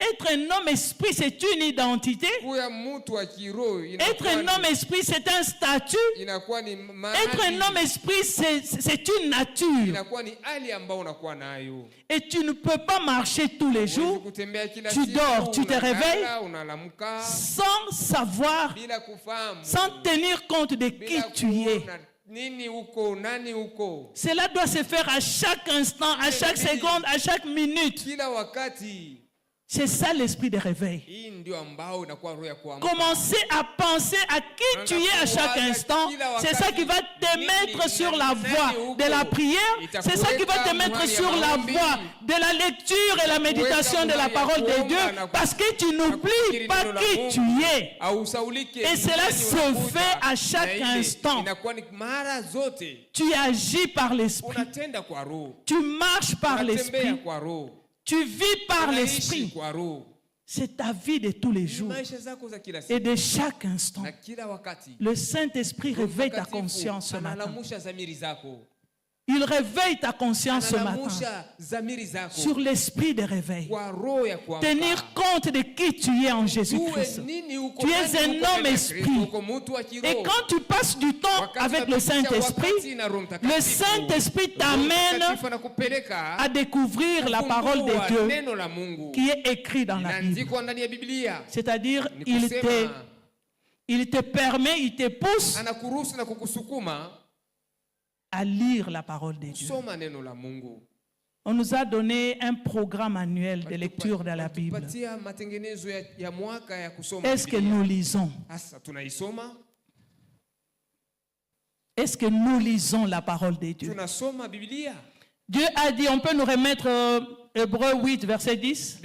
Être un homme esprit, c'est une identité. Être un homme esprit, c'est un statut. Être un homme esprit, c'est une nature. Et tu ne peux pas marcher tous les jours. Tu dors, tu te réveilles sans savoir, sans tenir compte de qui tu es. Cela doit se faire à chaque instant, à chaque seconde, à chaque minute. C'est ça l'esprit de réveil. Commencer à penser à qui tu es à chaque instant. C'est ça qui va te mettre sur la voie de la prière. C'est ça qui va te mettre sur la voie de la lecture et la méditation de la parole de Dieu. Parce que tu n'oublies pas qui tu es. Et cela se fait à chaque instant. Tu agis par l'esprit. Tu marches par l'esprit. Tu vis par l'esprit. C'est ta vie de tous les jours et de chaque instant. Le Saint-Esprit réveille ta conscience ce matin. Il réveille ta conscience ce matin sur l'esprit de réveil. Tenir compte de qui tu es en Jésus-Christ. Tu es un homme esprit. Et quand tu passes du temps avec le Saint-Esprit t'amène à découvrir la parole de Dieu qui est écrite dans la Bible. C'est-à-dire, il te permet, il te pousse à lire la parole de Dieu. On nous a donné un programme annuel de lecture de la Bible. Est-ce que nous lisons? Est-ce que nous lisons la parole de Dieu? Dieu a dit, on peut nous remettre Hébreux 8, verset 10.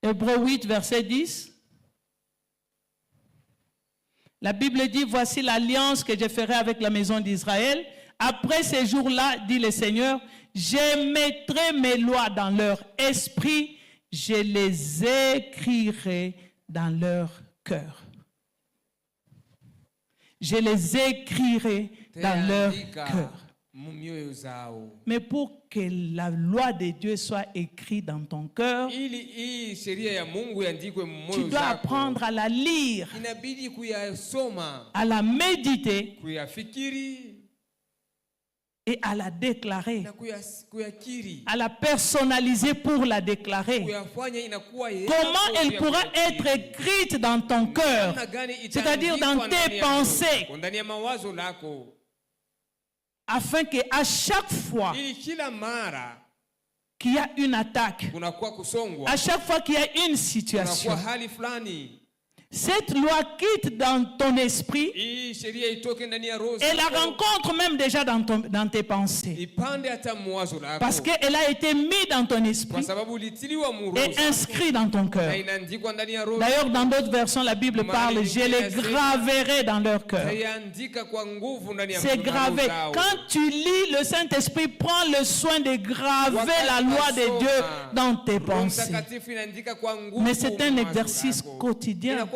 Hébreux 8, verset 10. La Bible dit, voici l'alliance que je ferai avec la maison d'Israël. Après ces jours-là, dit le Seigneur, je mettrai mes lois dans leur esprit je les écrirai dans leur cœur. Je les écrirai dans leur cœur. Mais pour que la loi de Dieu soit écrite dans ton cœur, tu dois apprendre à la lire, à la méditer et à la déclarer, à la personnaliser pour la déclarer. Comment elle pourra être écrite dans ton cœur, c'est-à-dire dans tes pensées, afin qu'à chaque fois qu'il y a une attaque, à chaque fois qu'il y a une situation, cette loi quitte dans ton esprit et la rencontre même déjà dans tes pensées. Parce qu'elle a été mise dans ton esprit et inscrite dans ton cœur. D'ailleurs, dans d'autres versions, la Bible parle, je les graverai dans leur cœur. C'est gravé. Quand tu lis, le Saint-Esprit prend le soin de graver la loi de Dieu dans tes pensées. Mais c'est un exercice quotidien.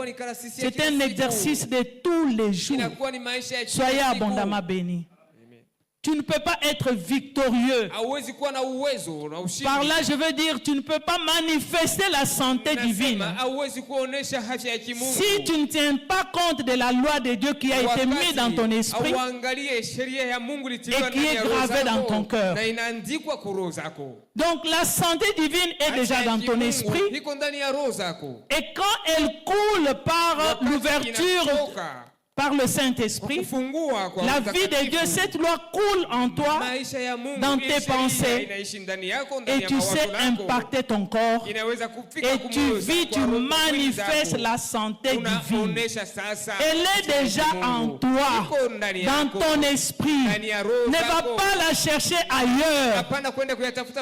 C'est un exercice de tous les jours. Soyez abondamment bénis. Tu ne peux pas être victorieux. Par là, je veux dire, tu ne peux pas manifester la santé divine si tu ne tiens pas compte de la loi de Dieu qui a été mise dans ton esprit et qui est gravée dans ton cœur. Donc la santé divine est déjà dans ton esprit. Et quand elle coule par l'ouverture, par le Saint-Esprit, la vie de Dieu, cette loi coule en toi, dans tes pensées, et tu sais impacter ton corps, et tu vis, tu manifestes la santé divine. Elle est déjà en toi, dans ton esprit. Ne va pas la chercher ailleurs.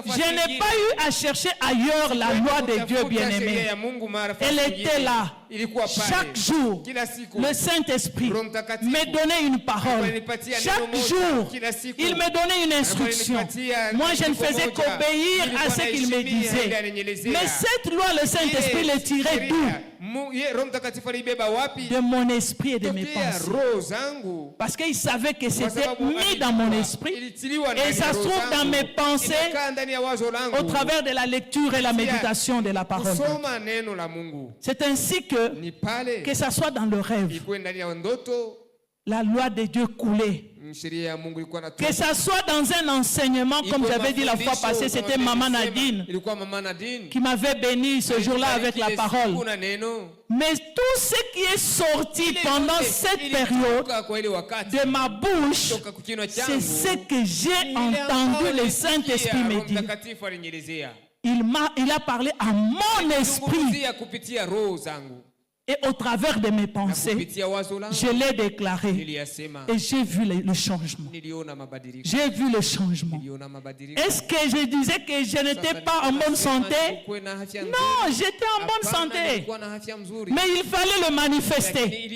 Je n'ai pas eu à chercher ailleurs la loi de Dieu, bien-aimé. Elle était là. Chaque jour, le Saint-Esprit me donnait une parole. Chaque jour, il me donnait une instruction. Moi, je ne faisais qu'obéir à ce qu'il me disait. Mais cette loi, le Saint-Esprit le tirait d'où? De mon esprit et de mes pensées. Parce qu'il savait que c'était mis dans mon esprit et ça se trouve dans mes pensées au travers de la lecture et la méditation de la parole. C'est ainsi que ça soit dans le rêve, la loi de Dieu coulait. Que ça soit dans un enseignement, comme j'avais dit la fois passée, c'était Maman Nadine qui m'avait béni ce jour-là avec la parole. Mais tout ce qui est sorti pendant cette période de ma bouche, c'est ce que j'ai entendu le Saint-Esprit me dire. Il a parlé à mon esprit. Et au travers de mes pensées, je l'ai déclaré. Et j'ai vu le changement. J'ai vu le changement. Est-ce que je disais que je n'étais pas en bonne santé? Non, j'étais en bonne santé. Mais il fallait le manifester.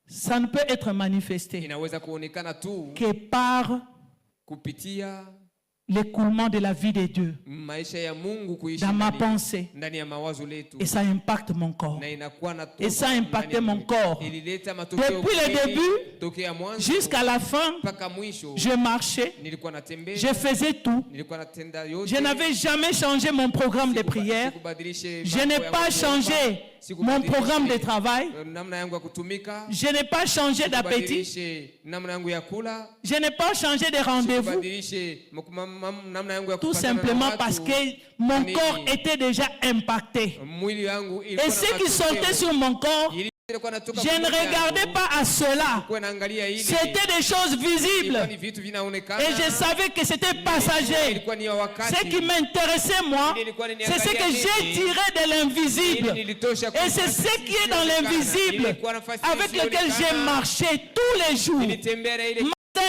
Ça ne peut être manifesté que par l'écoulement de la vie de Dieu dans ma pensée. Et ça impacte mon corps. Et ça a impacté mon corps. Depuis le début jusqu'à la fin, je marchais, je faisais tout. Je n'avais jamais changé mon programme de prière. Je n'ai pas changé mon programme de travail. Je n'ai pas changé d'appétit. Je n'ai pas changé de rendez-vous. Tout simplement parce que mon corps était déjà impacté. Et ce qui sortait sur mon corps, je ne regardais pas à cela. C'était des choses visibles. Et je savais que c'était passager. Ce qui m'intéressait, moi, c'est ce que j'ai tiré de l'invisible. Et c'est ce qui est dans l'invisible avec lequel j'ai marché tous les jours.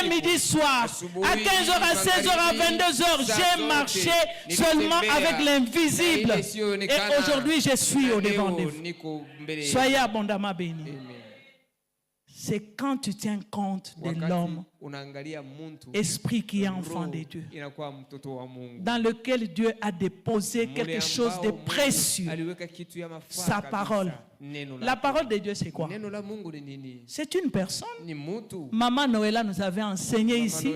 Midi, soir, à 15h, à 16h, à 22h, j'ai marché seulement avec l'invisible. Et aujourd'hui, je suis au devant de vous. Soyez abondamment bénis. c'est quand tu tiens compte de l'homme, unaangalia mtu esprit qui est enfant de Dieu, dans lequel Dieu a déposé quelque chose de précieux, sa parole. La parole de Dieu, c'est quoi? C'est une personne. Maman Noëlla nous avait enseigné ici.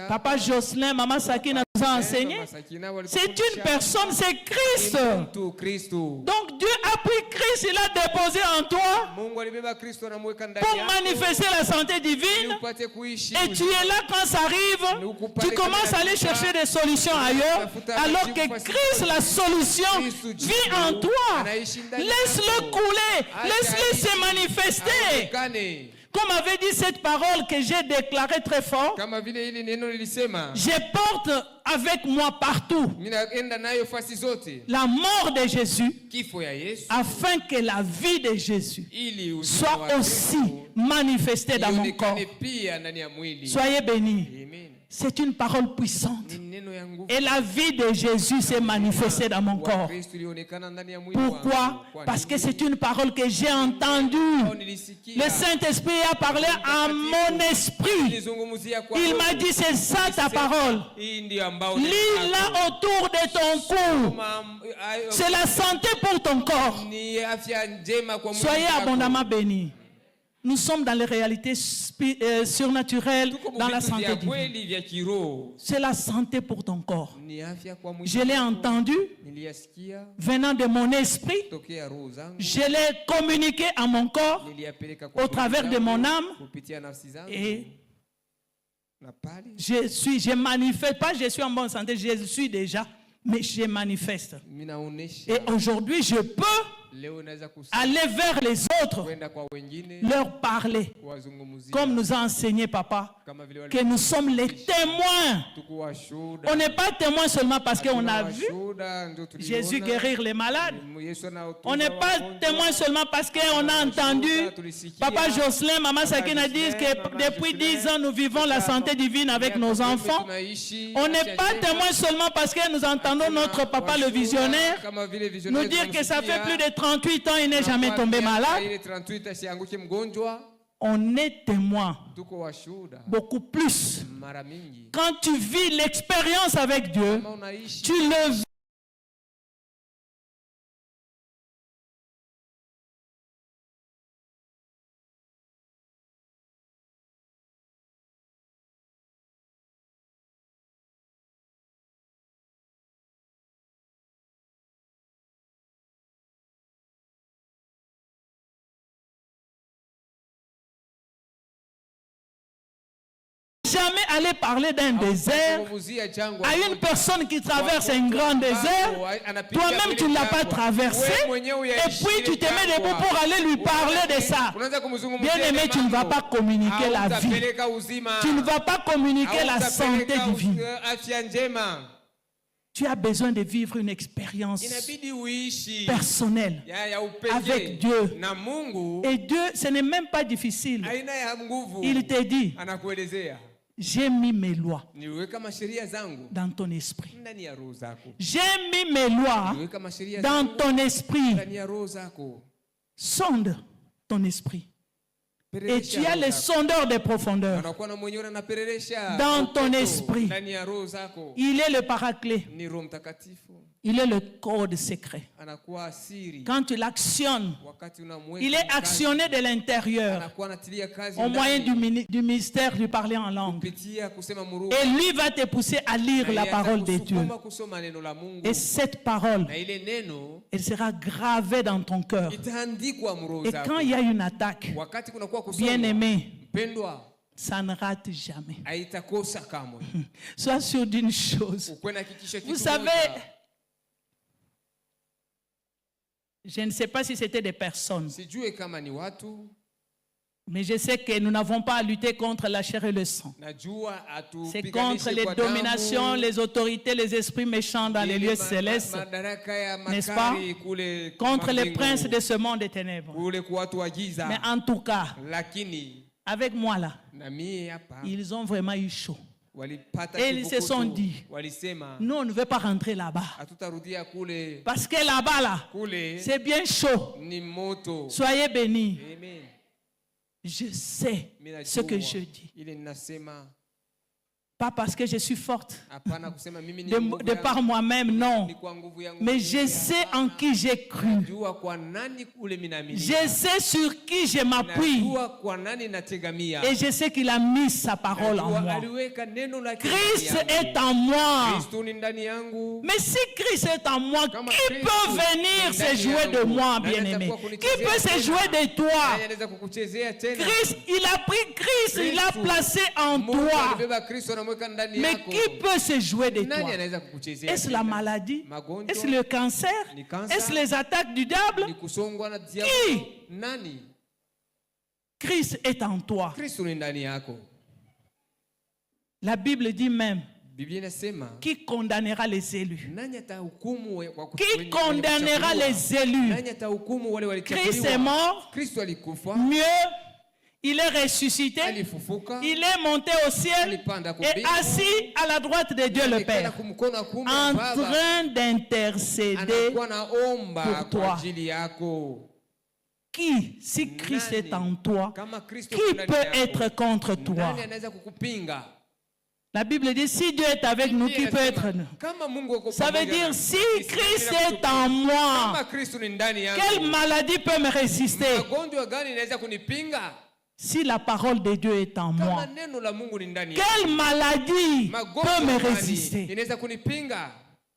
Papa Jocelyn, Maman Sakina nous a enseigné. C'est une personne, c'est Christ. Donc Dieu a pris Christ, il l'a déposé en toi pour manifester la santé divine. Et tu es là quand ça arrive, tu commences à aller chercher des solutions ailleurs, alors que Christ, la solution, vit en toi. Laisse-le couler, laisse-le se manifester. Comme avait dit cette parole que j'ai déclarée très fort, je porte avec moi partout la mort de Jésus, afin que la vie de Jésus soit aussi manifestée dans mon corps. Soyez bénis. C'est une parole puissante. Et la vie de Jésus s'est manifestée dans mon corps. Pourquoi? Parce que c'est une parole que j'ai entendue. Le Saint-Esprit a parlé à mon esprit. Il m'a dit, c'est ça ta parole. Lis-la autour de ton cou. C'est la santé pour ton corps. Soyez abondamment bénis. Nous sommes dans les réalités surnaturelles, dans la santé divine. C'est la santé pour ton corps. Je l'ai entendu venant de mon esprit. Je l'ai communiqué à mon corps au travers de mon âme. Et je manifeste, pas je suis en bonne santé, je suis déjà, mais je manifeste. Et aujourd'hui, je peux aller vers les autres, leur parler, comme nous a enseigné Papa, que nous sommes les témoins. On n'est pas témoins seulement parce qu'on a vu Jésus guérir les malades. On n'est pas témoins seulement parce qu'on a entendu Papa Jocelyn, Maman Sakina disent que depuis 10 ans nous vivons la santé divine avec nos enfants. On n'est pas témoins seulement parce que nous entendons notre papa le visionnaire nous dire que ça fait plus de 38 ans, il n'est jamais tombé malade. On est témoin beaucoup plus. Quand tu vis l'expérience avec Dieu, tu le vis. Jamais aller parler d'un désert à une personne qui traverse un grand désert. Toi-même, tu ne l'as pas traversé. Et puis, tu te mets debout pour aller lui parler de ça. Bien-aimé, tu ne vas pas communiquer la vie. Tu ne vas pas communiquer la santé divine. Tu as besoin de vivre une expérience personnelle avec Dieu. Et Dieu, ce n'est même pas difficile. Il te dit, j'ai mis mes lois dans ton esprit. J'ai mis mes lois dans ton esprit. Sonde ton esprit. Et tu as les sondeurs des profondeurs dans ton esprit. Il est le paraclet. Il est le code secret. Quand tu l'actionnes, il est actionné de l'intérieur au moyen du mystère du parler en langue. Et lui va te pousser à lire la parole de Dieu. Et cette parole, elle sera gravée dans ton cœur. Et quand il y a une attaque, bien aimé, ça ne rate jamais. Sois sûr d'une chose. Vous savez, je ne sais pas si c'était des personnes, mais je sais que nous n'avons pas à lutter contre la chair et le sang. C'est contre les dominations, les autorités, les esprits méchants dans les lieux célestes, n'est-ce pas? Contre les princes de ce monde des ténèbres. Mais en tout cas, avec moi là, ils ont vraiment eu chaud. Et ils se sont dit, nous on ne veut pas rentrer là-bas. Parce que là-bas, là, c'est bien chaud. Soyez bénis. je sais Mimi ce que najua je dis. ile ninasema. Pas parce que je suis forte, Hapana kusema mimi ni de, nguvu de yangu, par moi-même, non. ni kwa nguvu yangu Mais mwenyewe. je sais en qui j'ai cru. Najua kwa nani ule minaaminia. Je sais sur qui je m'appuie. Najua kwa nani nategamia. Et je sais qu'il a mis sa parole en Najua moi. aliweka neno lake Christ ndani yangu. est en moi. Kristo ni ndani yangu. Mais si Christ est en moi, Kama qui Kristo peut ni venir se ndani jouer de yangu, moi, nani bien-aimé? atakuwa Qui kunichezea peut se tena? jouer de toi? Nani anaweza kukuchezea tena? Christ, il a pris Christ, il l'a Kristo. placé en Mungu toi. alibeba Kristo anamweka ndani Mais yako. qui peut se jouer de Nani toi? anaweza kukuchezea Est-ce tena? la maladie? Magonjwa? Est-ce le cancer? Ni cancer? Est-ce les attaques du diable? Ni kusongwa na diablo? Qui? Nani? Christ est en toi. Kristo ni ndani yako. La Bible dit même, Biblia inasema qui condamnera les élus? nani atahukumu kwa Qui condamnera les élus? Nani atahukumu wale walichaguliwa? Christ est mort, Kristo alikufa, mieux, il est ressuscité, alifufuka, il est monté au ciel alipanda kwa et mbingu, assis à la droite de Dieu le amekaa Père, kumkono wa kuume en wa Baba, train d'intercéder. anakuwa naomba pour toi. kwa ajili yako. Qui, si Christ est en toi, Kama Kristo qui ndani peut yako, être contre toi? nani anaweza kukupinga? La Bible dit, si Dieu est avec nous, qui peut être nous? Kama Mungu yuko Ça veut pamoja dire, nami, si nisi Christ bila est en kutupinga. moi, Kama Kristo ni ndani yangu, quelle maladie peut me résister? magonjwa gani inaweza kunipinga? Si la parole de Dieu est en Kama moi, neno la Mungu ni ndani yangu, quelle maladie peut me magonjwa gani résister? inaweza kunipinga?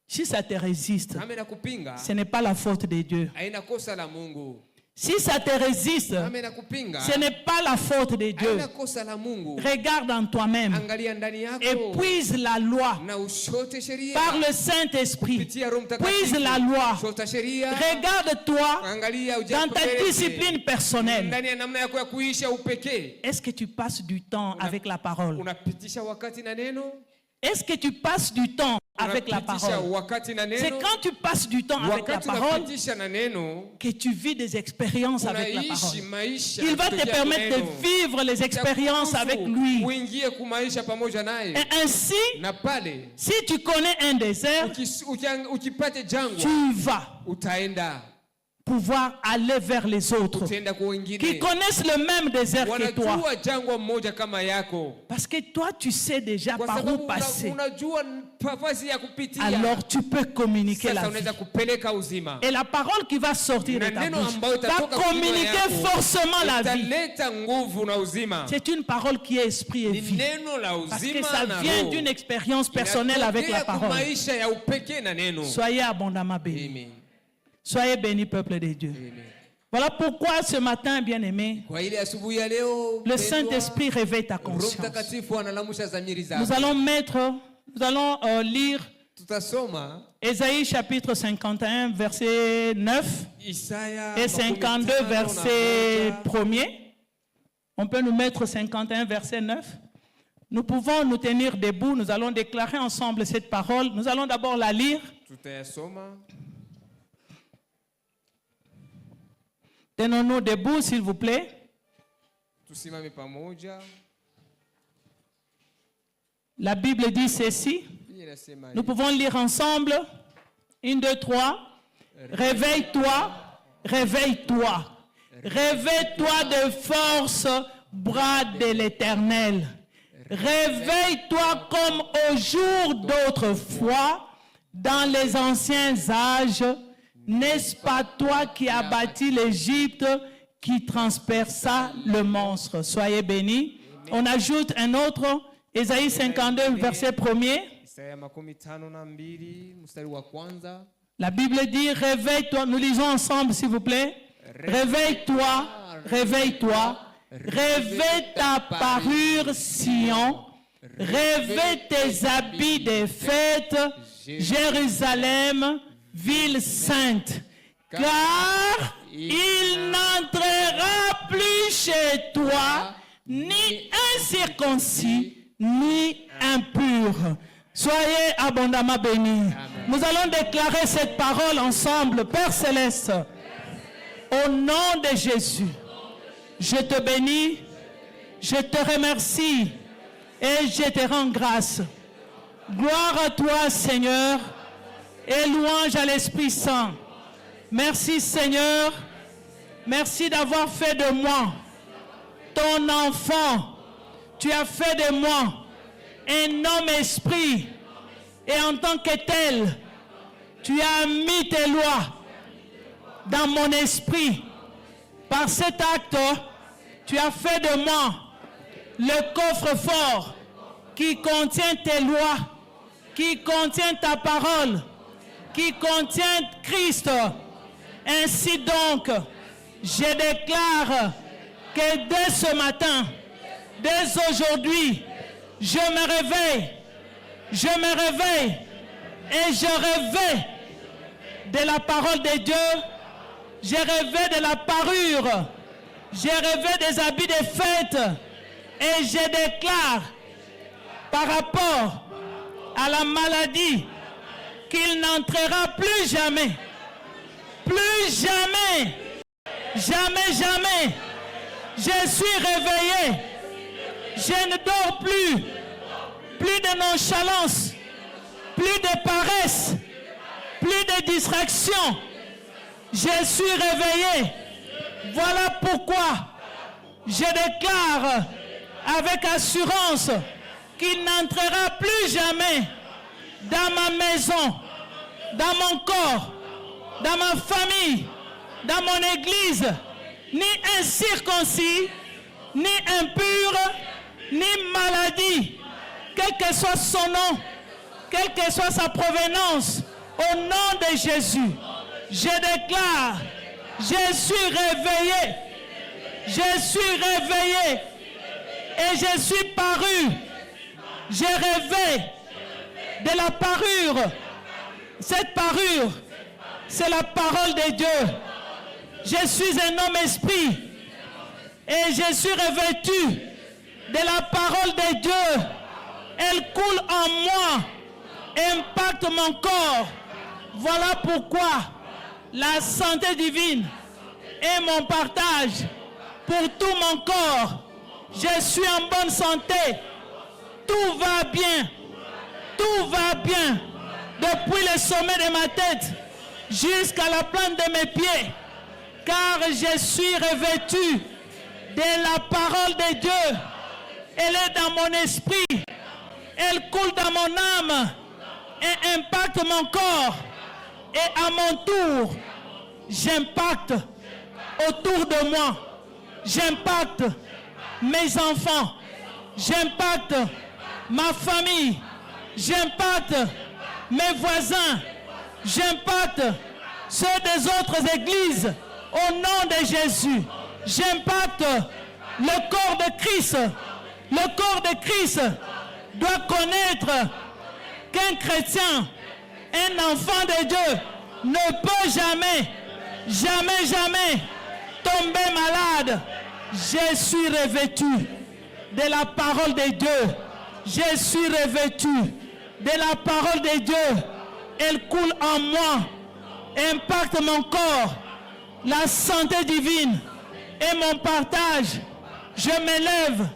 Si ça te résiste, Kama inakupinga, ce n'est pas la faute de Dieu. haina kosa la Mungu. Si ça te résiste, Kama inakupinga, ce n'est pas la faute de Dieu. haina kosa la Mungu. Regarde en toi-même, Angalia ndani yako épuise la loi na ushote sheria par le Saint-Esprit. kupitia Roho Puise Mtakatifu. la loi. Shota sheria, Regarde-toi angalia dans ta ujapeleke discipline personnelle. ndani ya namna yako ya kuisha upekee. Est-ce que tu passes du temps avec la parole? Unapitisha wakati na neno, Est-ce que tu passes du temps avec la unapitisha parole? wakati na C'est neno, quand tu passes du temps avec la wakati parole unapitisha na neno, que tu vis des expériences avec la unaishi parole. maisha Il va te kutokea permettre de neno. vivre les expériences avec lui. Uingie kumaisha pamoja naye, Et ainsi, na pale si tu connais un désert, ukipate jangwa tu vas utaenda pouvoir aller vers les autres utaenda kwa qui wengine connaissent le même désert que toi. wanajua jangwa mmoja kama yako, Parce que toi, tu sais déjà kwa par où sababu passer. unajua nafasi ya kupitia. Alors tu peux communiquer la Sasa vie. unaweza kupeleka uzima, Et la parole qui va sortir de na ta neno bouche ambayo va itatoka kwa kinywa communiquer yako forcément la vie. italeta nguvu na uzima. C'est une parole qui est esprit et Ni vie. neno la Parce que uzima ça na vient roho. d'une expérience personnelle avec la Inatokea kwa parole. maisha ya upekee na neno. Soyez abondamment bénis. Amen. Soyez bénis, peuple de Dieu. Amen. Voilà pourquoi ce matin, bien-aimé, Kwa ile asubuhi ya leo, le pendwa, Saint-Esprit réveille ta Roho conscience. Mtakatifu analamusha dhamiri Nous zako. allons lire Tutasoma Ésaïe chapitre 51, verset 9 Isaya et makumi 52, tano na verset moja. 1er. On peut nous mettre 51, verset 9. Nous pouvons nous tenir debout. Nous allons déclarer ensemble cette parole. Nous allons d'abord la lire. Tutayasoma. Tenons-nous debout, s'il vous plaît. Tusimame pamoja. La Bible dit ceci. Biblia inasema Nous pouvons lire ensemble. 1, 2, 3. Réveille-toi, réveille-toi. Réveille-toi de force, bras de l'Éternel. Réveille-toi comme au jour d'autrefois, dans les anciens âges. N'est-ce pas toi qui as bâti l'Égypte, qui transperça le monstre? Soyez bénis. On ajoute un autre, Ésaïe 52, verset 1er. Isaya makumi tano na mbili mstari wa kwanza. La Bible dit, réveille-toi. Nous lisons ensemble, s'il vous plaît. Réveille-toi, réveille-toi. Réveille ta parure, Sion. Réveille tes habits de fête, Jérusalem, ville sainte. Car il n'entrera plus chez toi ni incirconcis, ni impur. Soyez abondamment bénis. Nous allons déclarer cette parole ensemble. Père Céleste, au nom de Jésus, je te bénis, je te remercie et je te rends grâce. Gloire à toi, Seigneur, et louange à l'Esprit Saint. Merci, Seigneur. Merci d'avoir fait de moi ton enfant. Tu as fait de moi un homme esprit. Et en tant que tel, tu as mis tes lois dans mon esprit. Par cet acte, tu as fait de moi le coffre-fort qui contient tes lois, qui contient ta parole, qui contient Christ. Ainsi donc, je déclare que dès ce matin, dès aujourd'hui, je me réveille et je rêvais de la parole de Dieu, je rêvais de la parure, je rêvais des habits de fête et je déclare par rapport à la maladie qu'il n'entrera plus jamais. Plus jamais. Jamais, jamais. Je suis réveillé. Je ne dors plus. Plus de nonchalance. Plus de paresse. Plus de distraction. Je suis réveillé. Voilà pourquoi je déclare avec assurance qu'il n'entrera plus jamais dans ma maison, dans mon corps, dans ma famille, dans mon église, ni incirconcis, ni impur, ni maladie, quel que soit son nom, quelle que soit sa provenance, au nom de Jésus, je déclare, je suis réveillé, et je suis paru, j'ai rêvé de la parure. Cette parure, c'est la parole de Dieu. Je suis un homme esprit et je suis revêtu de la parole de Dieu. Elle coule en moi, impacte mon corps. Voilà pourquoi la santé divine est mon partage pour tout mon corps. Je suis en bonne santé. Tout va bien. Tout va bien. Depuis le sommet de ma tête jusqu'à la plante de mes pieds. Car je suis revêtu de la parole de Dieu. Elle est dans mon esprit. Elle coule dans mon âme et impacte mon corps. Et à mon tour, j'impacte autour de moi. J'impacte mes enfants. J'impacte ma famille. J'impacte mes voisins. J'impacte ceux des autres églises. Au nom de Jésus, j'impacte le corps de Christ. Le corps de Christ doit connaître qu'un chrétien, un enfant de Dieu, ne peut jamais tomber malade. Je suis revêtu de la parole de Dieu. Je suis revêtu de la parole de Dieu. Elle coule en moi, impacte mon corps. La santé divine est mon partage. Je m'élève,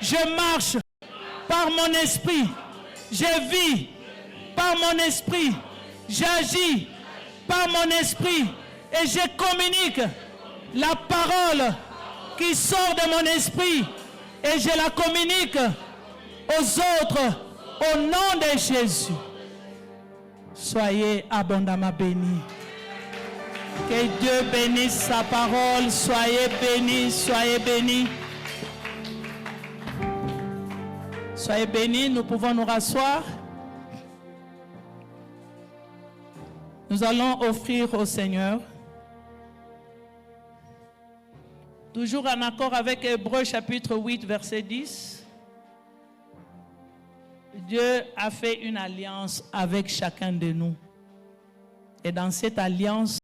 je marche par mon esprit. Je vis par mon esprit. J'agis par mon esprit. Et je communique la parole qui sort de mon esprit. Et je la communique aux autres au nom de Jésus. Soyez abondamment bénis. Que Dieu bénisse sa parole. Soyez bénis, soyez bénis. Soyez bénis, nous pouvons nous rasseoir. Nous allons offrir au Seigneur, toujours en accord avec Hébreux chapitre 8, verset 10. Dieu a fait une alliance avec chacun de nous. Et dans cette alliance,